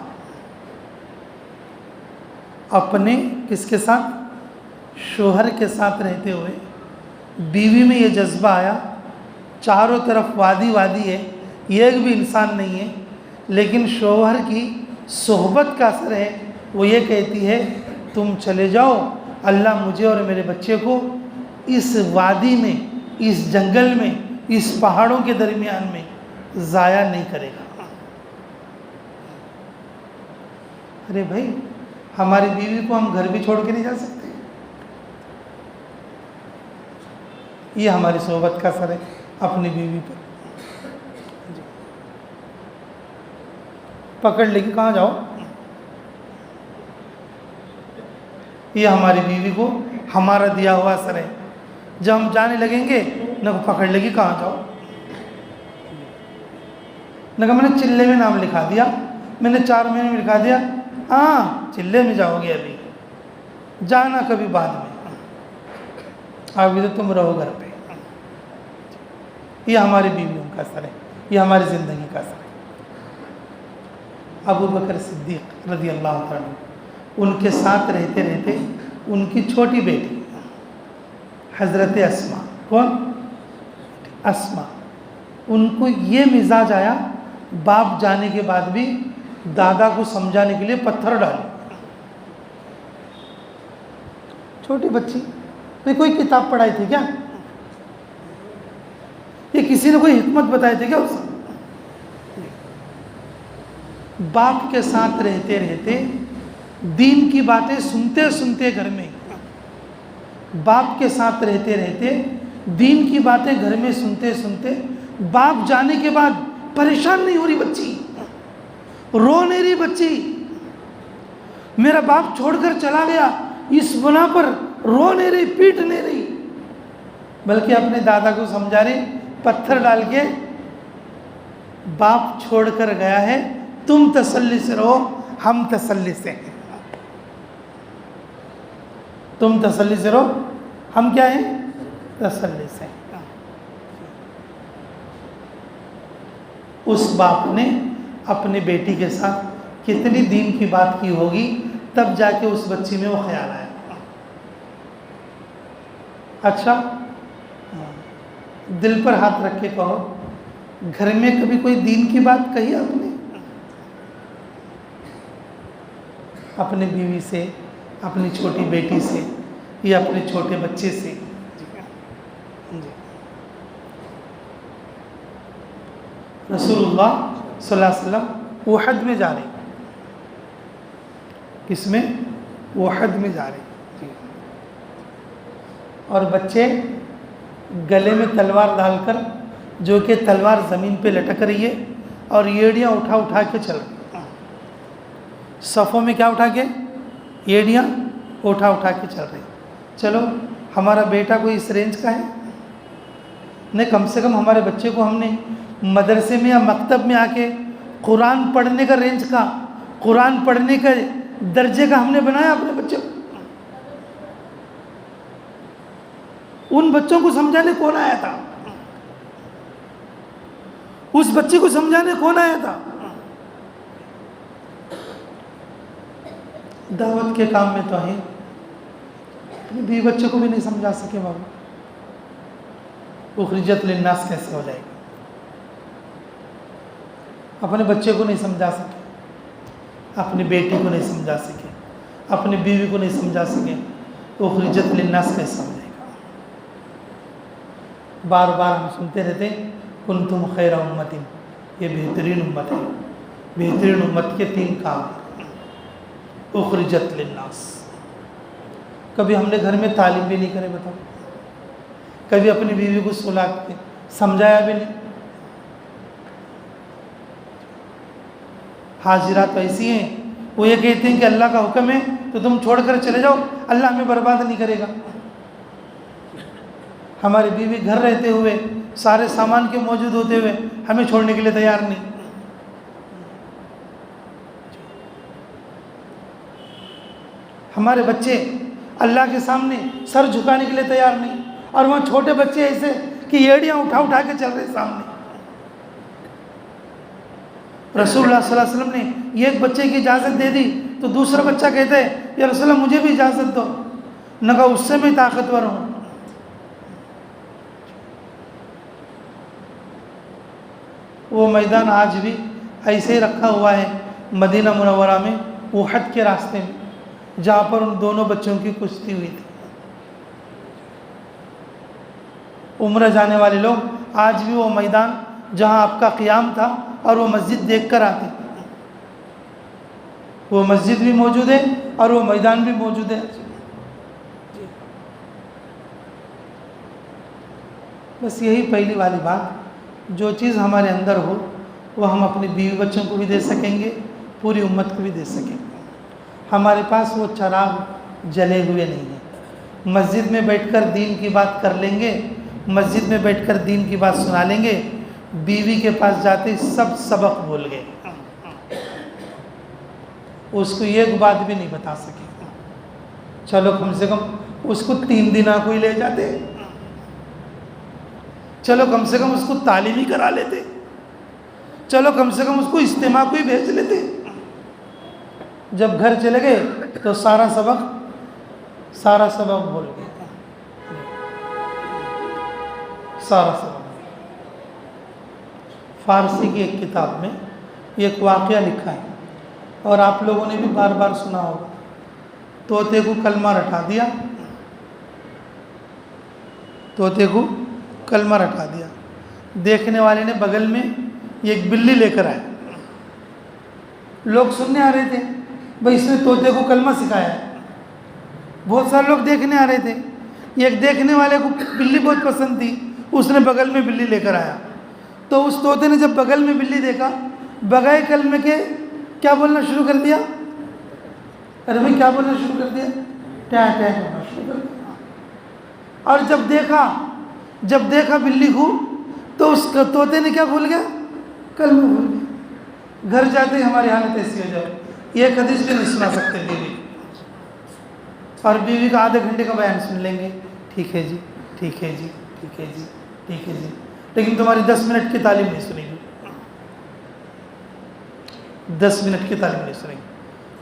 [SPEAKER 2] اپنے کس کے ساتھ؟ شوہر کے ساتھ رہتے ہوئے بیوی میں یہ جذبہ آیا۔ چاروں طرف وادی وادی ہے، ایک بھی انسان نہیں ہے، لیکن شوہر کی صحبت کا اثر ہے، وہ یہ کہتی ہے تم چلے جاؤ، اللہ مجھے اور میرے بچے کو اس وادی میں، اس جنگل میں، اس پہاڑوں کے درمیان میں ضائع نہیں کرے گا۔ ارے بھائی ہماری بیوی کو ہم گھر بھی چھوڑ کے نہیں جا سکتے، یہ ہماری صحبت کا اثر ہے اپنی بیوی پر۔ پکڑ لے کے کہاں جاؤ، یہ ہماری بیوی کو ہمارا دیا ہوا اثر ہے۔ جب ہم جانے لگیں گے نہ پکڑ لے گی کہاں جاؤ، نہ میں نے چلے میں نام لکھا دیا، میں نے 4 مہینے میں لکھا دیا، ہاں چلے میں جاؤ گے، ابھی جانا کبھی بعد میں، ابھی تو تم رہو گھر پہ۔ یہ ہماری بیویوں کا اثر ہے، یہ ہماری زندگی کا اثر ہے۔ ابو بکر صدیق رضی اللہ عنہ، ان کے ساتھ رہتے رہتے ان کی چھوٹی بیٹی حضرت اسما، کون؟ اسما، ان کو یہ مزاج آیا، باپ جانے کے بعد بھی دادا کو سمجھانے کے لیے پتھر ڈالے۔ چھوٹی بچی، کوئی کتاب پڑھائی تھی کیا؟ یہ کسی نے کوئی حکمت بتائی تھی کیا اسے؟ باپ کے ساتھ رہتے رہتے دین کی باتیں سنتے سنتے گھر میں، باپ کے ساتھ رہتے رہتے دین کی باتیں گھر میں سنتے سنتے باپ جانے کے بعد پریشان نہیں ہو رہی بچی، رو نہیں رہی بچی، میرا باپ چھوڑ کر چلا گیا اس بنا پر رو نہیں رہی، پیٹ نہیں رہی، بلکہ اپنے دادا کو سمجھا رہی، پتھر ڈال کے باپ چھوڑ کر گیا ہے، تم تسلی سے رہو، ہم تسلی سے ہیں، تم تسلی سے رہو، ہم کیا ہیں؟ تسلی سے۔ اس باپ نے اپنی بیٹی کے ساتھ کتنی دین کی بات کی ہوگی، تب جا کے اس بچی میں وہ خیال آیا۔ اچھا، دل پر ہاتھ رکھ کے کہو، گھر میں کبھی کوئی دین کی بات کہی آپ نے؟ اپنی بیوی سے، اپنی چھوٹی بیٹی سے، یا اپنے چھوٹے بچے سے؟ رسول اللہ صلی اللہ علیہ وسلم احد میں جا رہے، کس میں؟ احد میں جا رہے، اور بچے گلے میں تلوار ڈال کر، جو کہ تلوار زمین پہ لٹک رہی ہے، اور ایڑیاں اٹھا اٹھا کے چل رہے، صفوں میں کیا اٹھا کے؟ ایڑیاں اٹھا اٹھا کے چل رہے۔ چلو ہمارا بیٹا کوئی اس رینج کا ہے نہیں، کم سے کم ہمارے بچے کو ہم نے مدرسے میں یا مکتب میں آ کے قرآن پڑھنے کا رینج کا، قرآن پڑھنے کا درجے کا ہم نے بنایا اپنے بچے کو۔ ان بچوں کو سمجھانے کون آیا تھا؟ اس بچے کو سمجھانے کون آیا تھا؟ دعوت کے کام میں تو ہے، اپنے بیوی بچے کو بھی نہیں سمجھا سکے بابا، اخرجت للناس کیسے ہو جائے گا؟ اپنے بچے کو نہیں سمجھا سکے، اپنی بیٹی کو نہیں سمجھا سکے، اپنی بیوی کو نہیں سمجھا سکے، اخرجت للناس کیسے ہو جائے گا؟ بار بار ہم سنتے رہتے ہیں کنتم خیر امت، یہ بہترین امت ہے، بہترین امت کے 3 کام ہیں، اخرجت للناس۔ کبھی ہم نے گھر میں تعلیم بھی نہیں کرے، بتاؤ، کبھی اپنی بیوی کو سلا کے سمجھایا بھی نہیں۔ حاضرات ایسی ہیں، وہ یہ کہتے ہیں کہ اللہ کا حکم ہے تو تم چھوڑ کر چلے جاؤ، اللہ ہمیں برباد نہیں کرے گا۔ ہماری بیوی گھر رہتے ہوئے، سارے سامان کے موجود ہوتے ہوئے ہمیں چھوڑنے کے لیے تیار نہیں۔ ہمارے بچے اللہ کے سامنے سر جھکانے کے لیے تیار نہیں، اور وہاں چھوٹے بچے ایسے کہ ایڑیاں اٹھا اٹھا کے چل رہے سامنے۔ رسول اللہ صلی اللہ علیہ وسلم نے ایک بچے کی اجازت دے دی تو دوسرا بچہ کہتا ہے یا رسول اللہ مجھے بھی اجازت دو، نہ کہا اس سے میں طاقتور ہوں۔ وہ میدان آج بھی ایسے ہی رکھا ہوا ہے مدینہ منورہ میں، احد کے راستے میں، جہاں پر ان دونوں بچوں کی کشتی ہوئی تھی۔ عمرہ جانے والے لوگ آج بھی وہ میدان جہاں آپ کا قیام تھا اور وہ مسجد دیکھ کر آتے، وہ مسجد بھی موجود ہے اور وہ میدان بھی موجود ہے۔ بس یہی پہلی والی بات، جو چیز ہمارے اندر ہو وہ ہم اپنی بیوی بچوں کو بھی دے سکیں گے، پوری امت کو بھی دے سکیں گے۔ ہمارے پاس وہ چراغ جلے ہوئے نہیں ہیں، مسجد میں بیٹھ کر دین کی بات کر لیں گے، مسجد میں بیٹھ کر دین کی بات سنا لیں گے، بیوی کے پاس جاتے سب سبق بھول گئے، اس کو ایک بات بھی نہیں بتا سکے۔ چلو کم سے کم اس کو 3 دن کوئی لے جاتے، چلو کم سے کم اس کو تعلیم ہی کرا لیتے، چلو کم سے کم اس کو اجتماع کو ہی بھیج لیتے۔ جب گھر چلے گئے تو سارا سبق بھول گئے، سارا سبق۔ فارسی کی ایک کتاب میں ایک واقعہ لکھا ہے اور آپ لوگوں نے بھی بار بار سنا ہوگا۔ طوطے کو کلمہ رٹا دیا، طوطے کو کلمہ رٹا دیا، دیکھنے والے نے بغل میں ایک بلی لے کر آئے، لوگ سننے آ رہے تھے بھائی اس نے طوطے کو کلمہ سکھایا ہے، بہت سارے لوگ دیکھنے آ رہے تھے، ایک دیکھنے والے کو بلی بہت پسند تھی، اس نے بغل میں بلی لے کر آیا، تو اس طوطے نے جب بغل میں بلی دیکھا، بغیر کلمے کے کیا بولنا شروع کر دیا؟ ارے بھائی کیا بولنا شروع کر دیا؟ ٹیا ٹیا کرنا شروع کر دیا۔ اور جب دیکھا بلی کو، تو اس طوطے نے کیا بھول گیا؟ کلمہ بھول گیا۔ گھر جاتے ہی ہماری حالت ایسی ہو جائے، ایک حدیث بھی نہیں سنا سکتے بیوی، اور بیوی کا آدھے گھنٹے کا بیان سن لیں گے، ٹھیک ہے جی، ٹھیک ہے جی، ٹھیک ہے جی، ٹھیک ہے جی، لیکن تمہاری 10 منٹ کی تعلیم نہیں سنیں گی، 10 منٹ کی تعلیم نہیں سنیں گی۔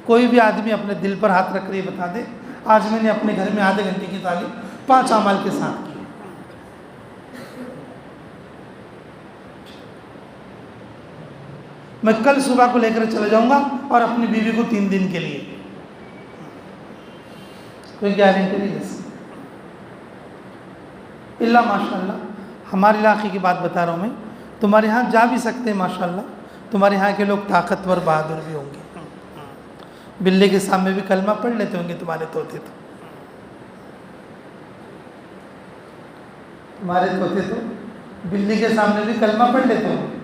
[SPEAKER 2] کوئی بھی آدمی اپنے دل پر ہاتھ رکھ کر یہ بتا دے، آج میں نے اپنے گھر میں آدھے گھنٹے کی تعلیم 5 اعمال کے ساتھ کی۔ میں کل صبح کو لے کر چلا جاؤں گا اور اپنی بیوی کو 3 دن کے لیے، کوئی گارنٹی نہیں دے سکتا اللہ ماشاء اللہ۔ ہمارے علاقے کی بات بتا رہا ہوں میں، تمہارے ہاں جا بھی سکتے ہیں ماشاء اللہ، تمہارے ہاں کے لوگ طاقتور بہادر بھی ہوں گے، بلی کے سامنے بھی کلمہ پڑھ لیتے ہوں گے تمہارے طوطے تو، تمہارے طوطے تو بلی کے سامنے بھی کلمہ پڑھ لیتے ہوں گے۔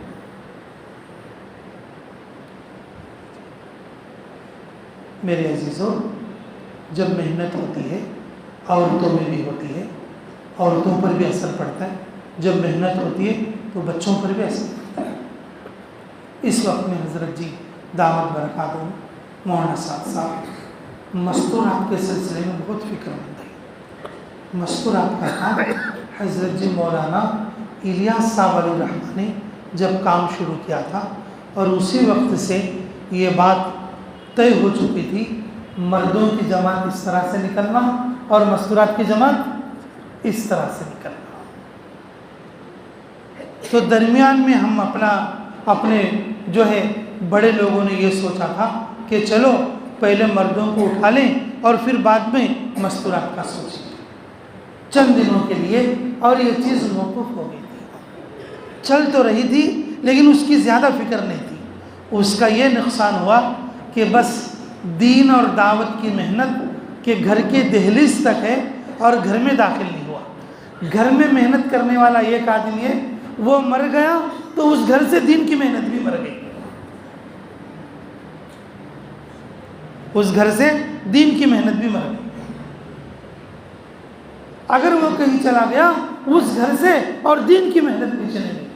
[SPEAKER 2] میرے عزیزوں، جب محنت ہوتی ہے عورتوں میں بھی ہوتی ہے، عورتوں پر بھی اثر پڑتا ہے، جب محنت ہوتی ہے تو بچوں پر بھی اثر پڑتا ہے۔ اس وقت میں حضرت جی دعوت برکات ہوں، مولانا صاحب مستورات کے سلسلے میں بہت فکر مند ہے۔ مستورات کا کام حضرت جی مولانا الیاس صاحب علیہ الرحمہ نے جب کام شروع کیا تھا، اور اسی وقت سے یہ بات طے ہو چکی تھی، مردوں کی جماعت اس طرح سے نکلنا اور مستورات کی جماعت اس طرح سے نکلنا۔ تو درمیان میں ہم اپنے جو ہے بڑے لوگوں نے یہ سوچا تھا کہ چلو پہلے مردوں کو اٹھا لیں اور پھر بعد میں مستورات کا سوچیں، چند دنوں کے لیے، اور یہ چیز موقوف ہو گئی تھی، چل تو رہی تھی لیکن اس کی زیادہ فکر نہیں تھی۔ اس کا یہ نقصان ہوا کہ بس دین اور دعوت کی محنت کے گھر کے دہلیز تک ہے اور گھر میں داخل نہیں ہوا۔ گھر میں محنت کرنے والا ایک آدمی ہے، وہ مر گیا تو اس گھر سے دین کی محنت بھی مر گئی، اس گھر سے دین کی محنت بھی مر گئی۔ اگر وہ کہیں چلا گیا اس گھر سے اور دین کی محنت بھی چلے گئی۔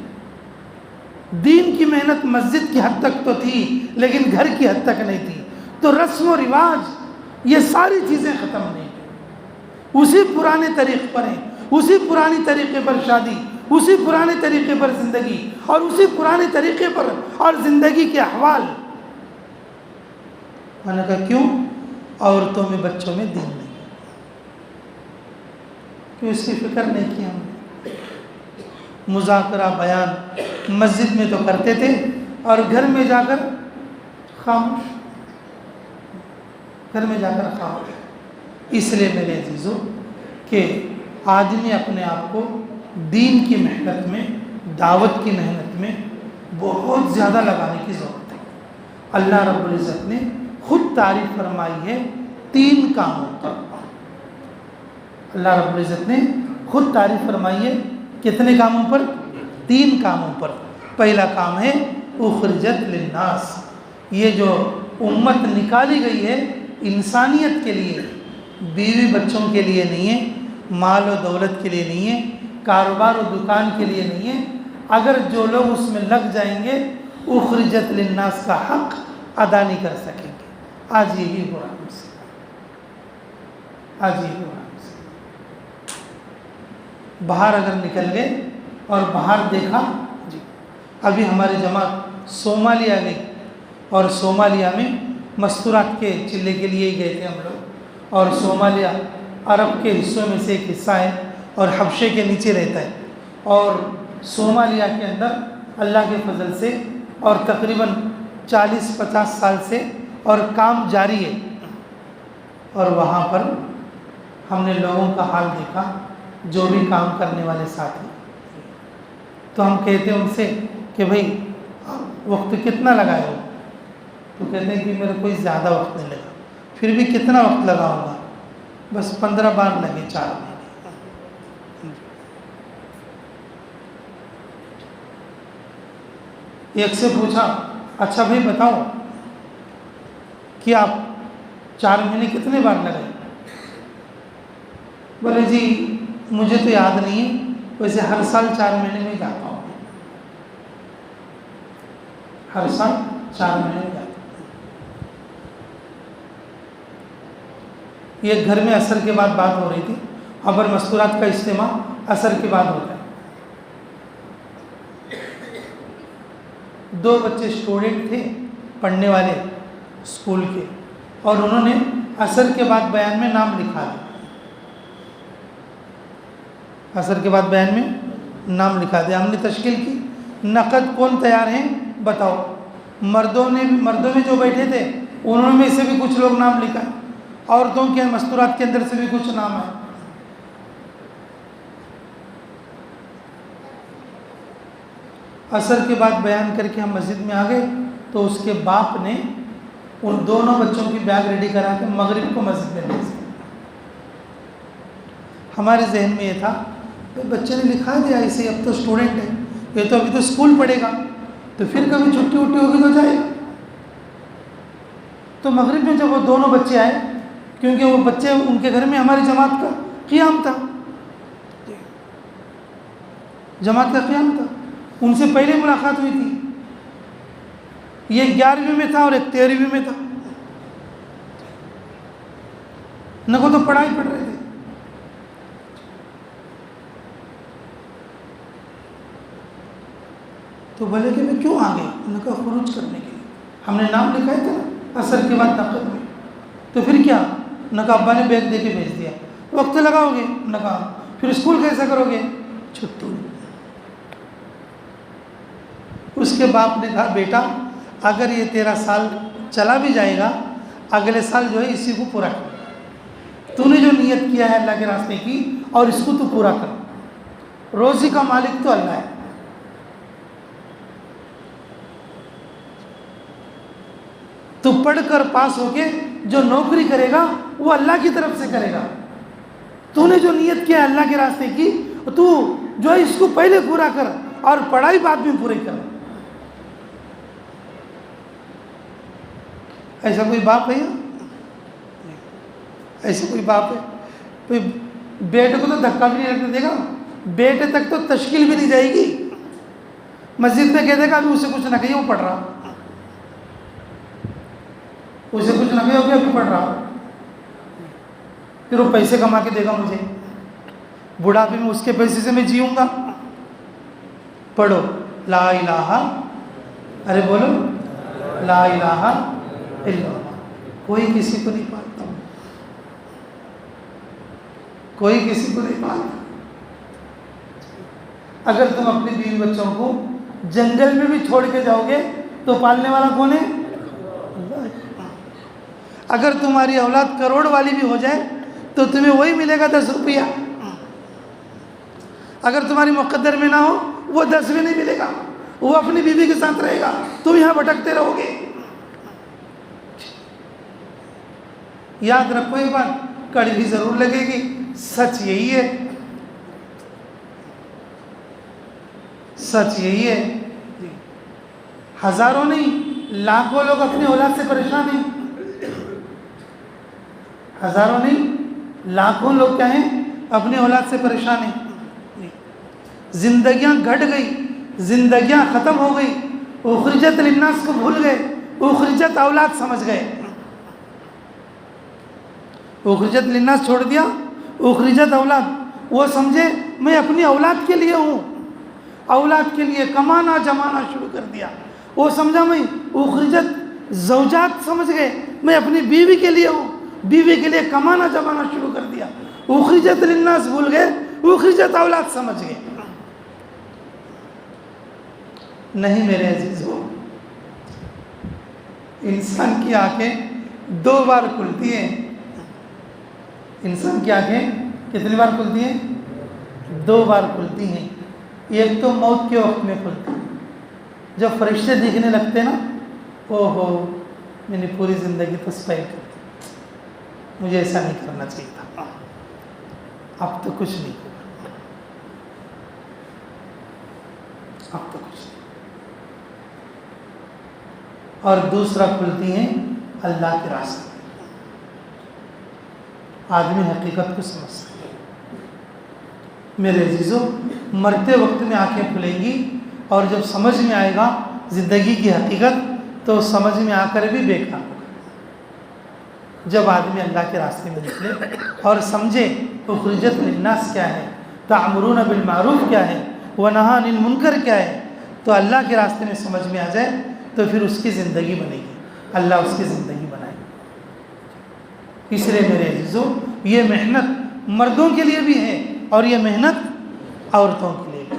[SPEAKER 2] دین کی محنت مسجد کی حد تک تو تھی لیکن گھر کی حد تک نہیں تھی، تو رسم و رواج یہ ساری چیزیں ختم نہیں، اسی پرانے طریقے پر ہیں، اسی پرانی طریقے پر شادی، اسی پرانے طریقے پر زندگی، اور اسی پرانے طریقے پر اور زندگی کے احوال۔ میں نے کہا کیوں؟ عورتوں میں بچوں میں دین نہیں، کیوں اس کی فکر نہیں کی ہم نے؟ مذاکرہ بیان مسجد میں تو کرتے تھے اور گھر میں جا کر خاموش، گھر میں جا کر خاموش۔ اس لیے میرے عزیزوں کہ آدمی اپنے آپ کو دین کی محنت میں، دعوت کی محنت میں بہت زیادہ لگانے کی ضرورت ہے۔ اللہ رب العزت نے خود تعریف فرمائی ہے 3 کاموں پر۔ اللہ رب العزت نے خود تعریف فرمائی ہے کتنے کاموں پر؟ 3 کاموں پر۔ پہلا کام ہے اخرجت للناس، یہ جو امت نکالی گئی ہے انسانیت کے لیے، بیوی بچوں کے لیے نہیں ہے، مال و دولت کے لیے نہیں ہے، کاروبار و دکان کے لیے نہیں ہے۔ اگر جو لوگ اس میں لگ جائیں گے اخرجت للناس کا حق ادا نہیں کر سکیں گے۔ آج یہی ہو رہا ہے، آج یہی ہو رہا ہے۔ باہر اگر نکل گئے اور باہر دیکھا، جی ابھی ہماری جماعت صومالیہ گئی، اور صومالیہ میں مستورات کے چلے کے لیے ہی گئے تھے ہم لوگ، اور صومالیہ عرب کے حصوں میں سے ایک حصہ ہے اور حبشے کے نیچے رہتا ہے، اور صومالیہ کے اندر اللہ کے فضل سے اور تقریباً 40-50 سال سے اور کام جاری ہے، اور وہاں پر ہم نے لوگوں کا حال دیکھا جو بھی کام کرنے والے ساتھی، تو ہم کہتے ہیں ان سے کہ بھئی وقت کتنا لگائے ہو؟ تو کہتے ہیں کہ میرے کوئی زیادہ وقت نہیں لگا۔ پھر بھی کتنا وقت لگاؤں گا؟ بس 15 بار لگے 4 مہینے۔ ایک سے پوچھا اچھا بھائی بتاؤ کہ آپ 4 مہینے کتنے بار لگائے؟ بولے جی مجھے تو یاد نہیں ہے، ویسے ہر سال 4 مہینے میں جاتا ہوں، ہر سال 4 مہینے میں جاتا ہوں۔ یہ گھر میں عصر کے بعد بات ہو رہی تھی، ابر مستورات کا اجتماع عصر کے بعد ہوتا ہے۔ 2 بچے اسٹوڈنٹ تھے پڑھنے والے اسکول کے، اور انہوں نے عصر کے بعد بیان میں نام لکھا دیا، عصر کے بعد بیان میں نام لکھا دیا۔ ہم نے تشکیل کی، نقد کون تیار ہیں بتاؤ؟ مردوں میں جو بیٹھے تھے انہوں میں سے بھی کچھ لوگ نام لکھا، عورتوں کے مستورات کے اندر سے بھی کچھ نام ہے۔ عصر کے بعد بیان کر کے ہم مسجد میں آ گئے تو اس کے باپ نے ان دونوں بچوں کی بیگ ریڈی کرا کے مغرب کو مسجد میں بھیج دیا۔ ہمارے ذہن میں یہ تھا کہ بچے نے لکھا دیا اسے، اب تو اسٹوڈنٹ ہے، یہ تو ابھی تو اسکول پڑھے گا، تو پھر کبھی چھٹی وٹی ہوگی تو جائے گا۔ تو مغرب میں جب وہ دونوں بچے آئے، کیونکہ وہ بچے ان کے گھر میں ہماری جماعت کا قیام تھا، جماعت کا قیام تھا، ان سے پہلے ملاقات ہوئی تھی، یہ 11ویں میں تھا اور ایک 13ویں میں تھا، نہ کو تو پڑھائی پڑھ رہے تھے۔ تو بولے کہ میں کیوں آ گئے؟ انہوں نے کہا خروج کرنے کے لیے، ہم نے نام لکھا تھا نا عصر کے بعد نقد میں، تو پھر کیا؟ انہوں نے کہا ابا نے بیگ دے کے بھیج دیا، وقت لگاؤ گے؟ انہوں نے کہا پھر اسکول کیسے کرو گے؟ چھٹی۔ اس کے باپ نے کہا بیٹا اگر یہ 13 سال چلا بھی جائے گا، اگلے سال جو ہے اسی کو پورا کر، تو نے جو نیت کیا ہے اللہ کے راستے کی، اور اس کو تو پورا کر، روزی کا مالک تو اللہ ہے۔ تو پڑھ کر پاس ہو کے جو نوکری کرے گا وہ اللہ کی طرف سے کرے گا، تو نے جو نیت کیا ہے اللہ کے راستے کی، تو جو ہے اس کو پہلے پورا کر اور پڑھائی بعد میں پوری کر۔ ایسا کوئی باپ ہے؟ ایسا کوئی باپ ہے؟ کوئی بیٹے کو تو دھکا بھی نہیں لگنے دے گا، بیٹے تک تو تشکیل بھی نہیں جائے گی، مسجد میں کہہ دے گا ابھی اسے کچھ نہ کہیے وہ پڑھ رہا، اسے کچھ نہ کہیے ابھی پڑھ رہا، پھر وہ پیسے کما کے دے گا مجھے، بڑھاپے میں اس کے پیسے سے میں جیوں گا۔ پڑھو لا الہ، ارے بولو لا الہ الا اللہ۔ کوئی کسی کو نہیں پالتا، کوئی کسی کو نہیں پالتا۔ اگر تم اپنی بیوی بچوں کو جنگل میں بھی چھوڑ کے جاؤ گے تو پالنے والا کون ہے؟ اللہ ہے۔ اگر تمہاری اولاد کروڑ والی بھی ہو جائے تو تمہیں وہی ملے گا 10 روپیہ، اگر تمہاری مقدر میں نہ ہو وہ 10 میں نہیں ملے گا، وہ اپنی بیوی کے ساتھ رہے گا، تم یہاں بھٹکتے رہو گے۔ یاد رکھو ایک بات، کڑوی ضرور لگے گی، سچ یہی ہے، سچ یہی ہے۔ ہزاروں نہیں لاکھوں لوگ اپنی اولاد سے پریشان ہیں، ہزاروں نہیں لاکھوں لوگ کیا ہیں اپنی اولاد سے پریشان ہیں۔ زندگیاں گھٹ گئی، زندگیاں ختم ہو گئی، اخرجت للناس کو بھول گئے، اخرجت اولاد سمجھ گئے، اخرجت للناس چھوڑ دیا، اخرجت اولاد، وہ سمجھے میں اپنی اولاد کے لیے ہوں، اولاد کے لیے کمانا جمانا شروع کر دیا، وہ سمجھا میں اخرجت زوجات سمجھ گئے میں اپنی بیوی کے لیے ہوں، بیوی کے لیے کمانا جمانا شروع کر دیا، اخرجت للناس بھول گئے، اخرجت اولاد سمجھ گئے۔ نہیں میرے عزیزو، انسان کی آنکھیں 2 بار کھلتی ہیں، انسان کی آنکھیں کتنی بار کھلتی ہیں؟ 2 بار کھلتی ہیں۔ ایک تو موت کے وقت میں کھلتی ہے، جب فرشتے دیکھنے لگتے نا، او ہو میں نے پوری زندگی تو اسپائل کر دی، مجھے ایسا نہیں کرنا چاہیے تھا، اب تو کچھ نہیں ہوگا، اب تو کچھ نہیں۔ اور دوسرا کھلتی ہیں اللہ کے راستے. آدمی حقیقت کو سمجھتا ہے. میرے عزیزو، مرتے وقت میں آنکھیں کھلیں گی اور جب سمجھ میں آئے گا زندگی کی حقیقت تو سمجھ میں آ کر بھی بیکار ہوگا. جب آدمی اللہ کے راستے میں نکلے اور سمجھے اخرجت للناس کیا ہے، تأمرون بالمعروف کیا ہے، ونہی عن المنکر کیا ہے، تو اللہ کے راستے میں سمجھ میں آ جائے تو پھر اس کی زندگی بنے گی، اللہ اس کی زندگی بنائے گا. اس لیے میرے عزیزو، یہ محنت مردوں کے لیے بھی ہے اور یہ محنت عورتوں کے لیے بھی.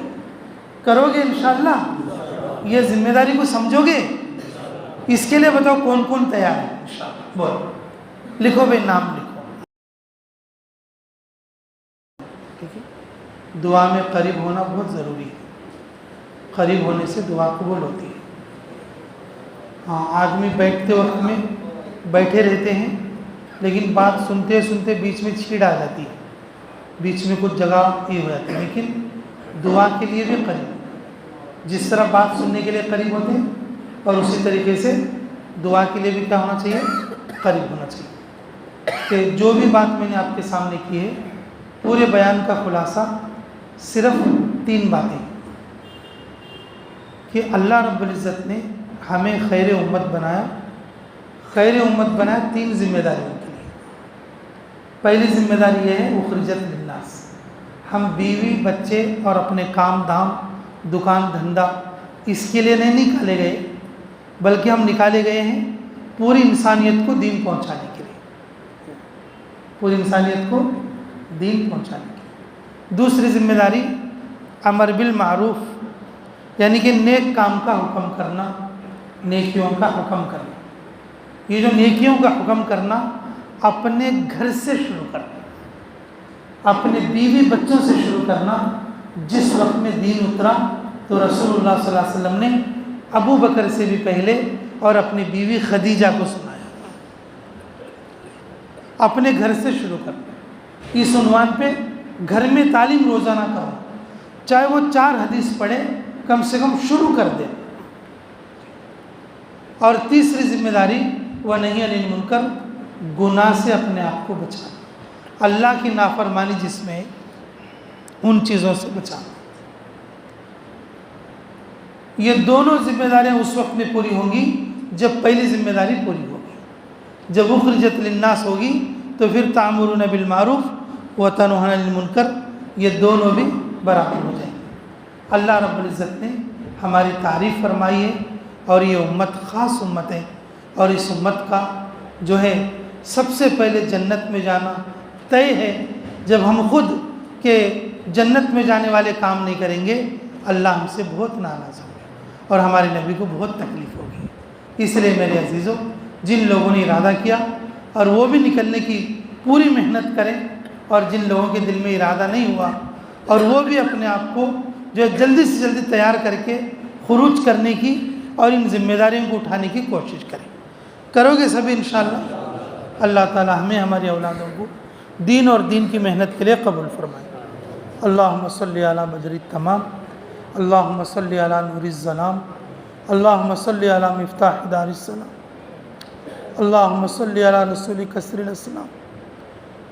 [SPEAKER 2] کرو گے انشاءاللہ؟ یہ ذمہ داری کو سمجھو گے؟ اس کے لیے بتاؤ کون کون تیار ہے انشاءاللہ؟ بولو، لکھو بھائی، نام لکھو. ٹھیک ہے؟ دعا میں قریب ہونا بہت ضروری ہے. قریب ہونے سے دعا قبول ہوتی ہے. ہاں، آدمی بیٹھتے وقت میں بیٹھے رہتے ہیں لیکن بات سنتے سنتے بیچ میں چھیڑ آ جاتی ہے، بیچ میں کچھ جگہ یہ ہو جاتی ہے. لیکن دعا کے لیے بھی قریب، جس طرح بات سننے کے لیے قریب ہوتے ہیں اور اسی طریقے سے دعا کے لیے بھی کیا ہونا چاہیے؟ قریب ہونا چاہیے. کہ جو بھی بات میں نے آپ کے سامنے کی ہے، پورے بیان کا خلاصہ صرف 3 باتیں کہ اللہ رب العزت نے ہمیں خیر امت بنایا. خیر امت بنایا 3 ذمہ داریوں کے لیے. پہلی ذمہ داری یہ ہے اخرجت للناس. ہم بیوی بچے اور اپنے کام دھام دکان دھندا اس کے لیے نہیں نکالے گئے، بلکہ ہم نکالے گئے ہیں پوری انسانیت کو دین پہنچانے کے لیے. پوری انسانیت کو دین پہنچانے کے لیے. دوسری ذمہ داری امر بالمعروف، یعنی کہ نیک کام کا حکم کرنا، نیکیوں کا حکم کرنا. یہ جو نیکیوں کا حکم کرنا اپنے گھر سے شروع کرنا، اپنے بیوی بچوں سے شروع کرنا. جس وقت میں دین اترا تو رسول اللہ صلی اللہ علیہ وسلم نے ابو بکر سے بھی پہلے اور اپنی بیوی خدیجہ کو سنایا. اپنے گھر سے شروع کرنا. اس عنوان پہ گھر میں تعلیم روزانہ کرو، چاہے وہ 4 حدیث پڑھے، کم سے کم شروع کر دے. اور تیسری ذمہ داری ونہی عن المنکر، گناہ سے اپنے آپ کو بچانا. اللہ کی نافرمانی جس میں ان چیزوں سے بچانا. یہ دونوں ذمہ داریاں اس وقت میں پوری ہوں گی جب پہلی ذمہ داری پوری ہوگی. جب اخرجت للناس ہوگی تو پھر تأمرون بالمعروف وتنہون عن المنکر، یہ دونوں بھی برابر ہو جائیں گے. اللہ رب العزت نے ہماری تعریف فرمائی ہے اور یہ امت خاص امت ہے، اور اس امت کا جو ہے سب سے پہلے جنت میں جانا طے ہے. جب ہم خود کے جنت میں جانے والے کام نہیں کریں گے، اللہ ہم سے بہت ناراض ہوگا اور ہمارے نبی کو بہت تکلیف ہوگی. اس لیے میرے عزیزوں، جن لوگوں نے ارادہ کیا اور وہ بھی نکلنے کی پوری محنت کریں، اور جن لوگوں کے دل میں ارادہ نہیں ہوا اور وہ بھی اپنے آپ کو جو ہے جلدی سے جلدی تیار کر کے خروج کرنے کی اور ان ذمہ داریوں کو اٹھانے کی کوشش کریں. کرو گے سبھی انشاءاللہ؟ اللہ تعالی ہمیں ہماری اولادوں کو دین اور دین کی محنت کے لیے قبول فرمائے. اللہم صلی علی بدر التمام، اللہم صلی علی نور الظلام، اللہم صلی علی مفتاح دار السلام، اللہم صلی علی رسول کثیر الاسلام،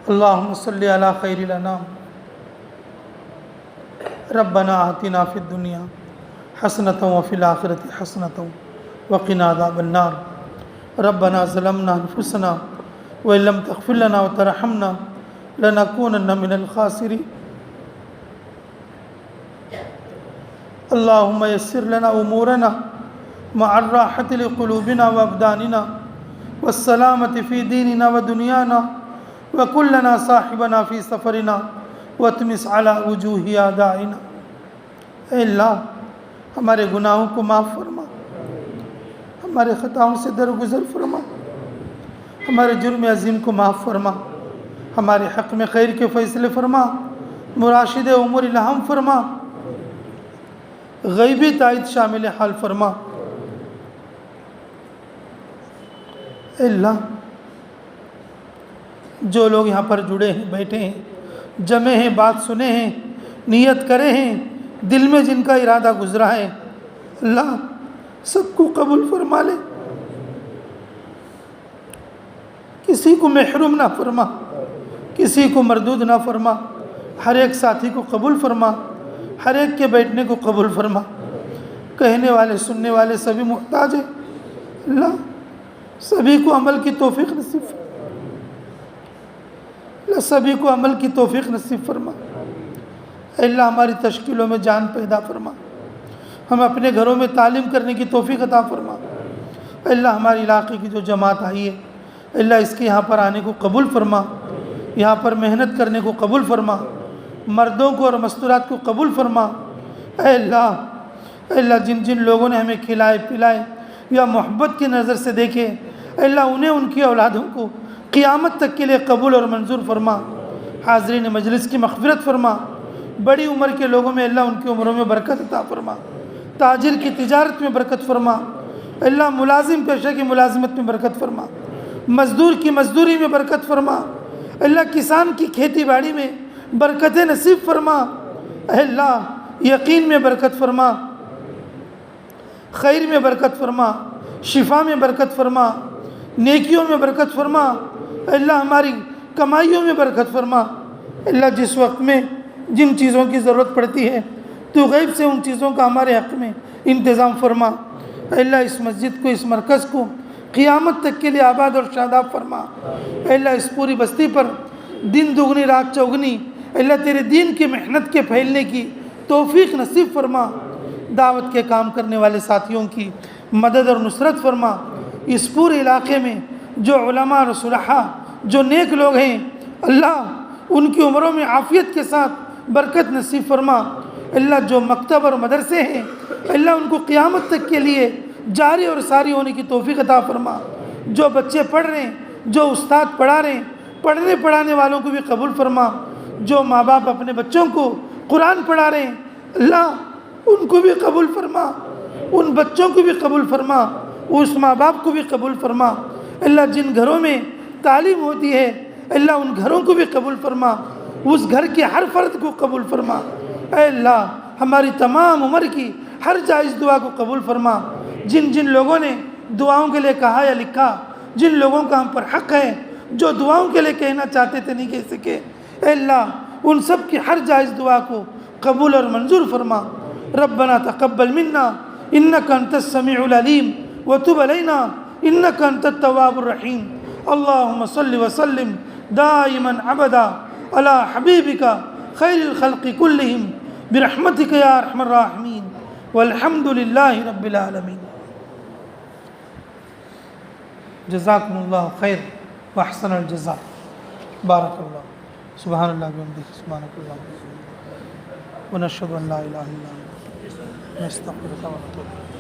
[SPEAKER 2] اللہم صلی علی خیر الانام. ربنا آتنا فی الدنیا حسنۃ وفی الآخرۃ حسنۃ وقنا عذاب النار. ربنا ظلمنا انفسنا وإن لم تغفر لنا وترحمنا لنكونن من الخاسرين. اللهم يسر لنا أمورنا مع الراحة لقلوبنا وأبداننا والسلامة في ديننا ودنيانا، وكن لنا صاحبنا في سفرنا واتمس على وجوه أعدائنا. اے اللہ، ہمارے گناہوں کو معاف فرما، ہمارے خطاؤں سے درگزر فرما، ہمارے جرم عظیم کو معاف فرما، ہمارے حق میں خیر کے فیصلے فرما، مراشد امور الہم فرما، غیبی تائید شامل حال فرما. اے اللہ، جو لوگ یہاں پر جڑے ہیں، بیٹھے ہیں، جمع ہیں، بات سنے ہیں، نیت کرے ہیں، دل میں جن کا ارادہ گزرا ہے، اللہ سب کو قبول فرما لے. کسی کو محروم نہ فرما، کسی کو مردود نہ فرما، ہر ایک ساتھی کو قبول فرما، ہر ایک کے بیٹھنے کو قبول فرما۔ کہنے والے سننے والے سبھی محتاج ہیں، اللہ سبھی کو عمل کی توفیق نصیب فرما، اللہ سبھی کو عمل کی توفیق نصیب فرما۔ اے اللہ ہماری تشکیلوں میں جان پیدا فرما، ہم اپنے گھروں میں تعلیم کرنے کی توفیق عطا فرما۔ اے اللہ ہماری علاقے کی جو جماعت آئی ہے، اے اللہ اس کے یہاں پر آنے کو قبول فرما، یہاں پر محنت کرنے کو قبول فرما، مردوں کو اور مستورات کو قبول فرما۔ اے اللہ جن جن لوگوں نے ہمیں کھلائے پلائے یا محبت کی نظر سے دیکھے، اے اللہ انہیں ان کی اولادوں کو قیامت تک کے لیے قبول اور منظور فرما۔ حاضرین مجلس کی مغفرت فرما، بڑی عمر کے لوگوں میں اللہ ان کی عمروں میں برکت عطا فرما، تاجر کی تجارت میں برکت فرما، اللہ ملازم پیشہ کی ملازمت میں برکت فرما، مزدور کی مزدوری میں برکت فرما، اللہ کسان کی کھیتی باڑی میں برکت نصیب فرما۔ اے اللہ یقین میں برکت فرما، خیر میں برکت فرما، شفا میں برکت فرما، نیکیوں میں برکت فرما۔ اے اللہ ہماری کمائیوں میں برکت فرما۔ اے اللہ جس وقت میں جن چیزوں کی ضرورت پڑتی ہے تو غیب سے ان چیزوں کا ہمارے حق میں انتظام فرما۔ اے اللہ اس مسجد کو، اس مرکز کو قیامت تک کے لیے آباد اور شاداب فرما۔ اے اللہ اس پوری بستی پر دن دگنی رات چوگنی اے اللہ تیرے دین کی محنت کے پھیلنے کی توفیق نصیب فرما۔ دعوت کے کام کرنے والے ساتھیوں کی مدد اور نصرت فرما۔ اس پورے علاقے میں جو علماء اور صلحاء جو نیک لوگ ہیں، اللہ ان کی عمروں میں عافیت کے ساتھ برکت نصیب فرما۔ اللہ جو مکتب اور مدرسے ہیں، اللہ ان کو قیامت تک کے لیے جاری اور ساری ہونے کی توفیق عطا فرما۔ جو بچے پڑھ رہے ہیں، جو استاد پڑھا رہے ہیں، پڑھنے پڑھانے والوں کو بھی قبول فرما۔ جو ماں باپ اپنے بچوں کو قرآن پڑھا رہے ہیں، اللہ ان کو بھی قبول فرما، ان بچوں کو بھی قبول فرما، اس ماں باپ کو بھی قبول فرما۔ اللہ جن گھروں میں تعلیم ہوتی ہے، اللہ ان گھروں کو بھی قبول فرما، اس گھر کے ہر فرد کو قبول فرما۔ اے اللہ ہماری تمام عمر کی ہر جائز دعا کو قبول فرما۔ جن جن لوگوں نے دعاؤں کے لیے کہا یا لکھا، جن لوگوں کا ہم پر حق ہے، جو دعاؤں کے لیے کہنا چاہتے تھے نہیں کہہ سکے، اے اللہ ان سب کی ہر جائز دعا کو قبول اور منظور فرما۔ ربنا تقبل منا انك انت السميع العليم وتب علينا انك انت التواب الرحيم۔ اللهم صل وسلم دائما ابدا على حبيبك خير الخلق كلهم برحمتك يا ارحم الراحمين والحمد لله رب العالمين۔ جزاكم الله خير واحسن الجزاء، بارك الله، سبحان الله وبحمده، سبحانك اللهم وبحمدك، ونشهد ان لا اله الا انت نستغفرك ونتوب اليك۔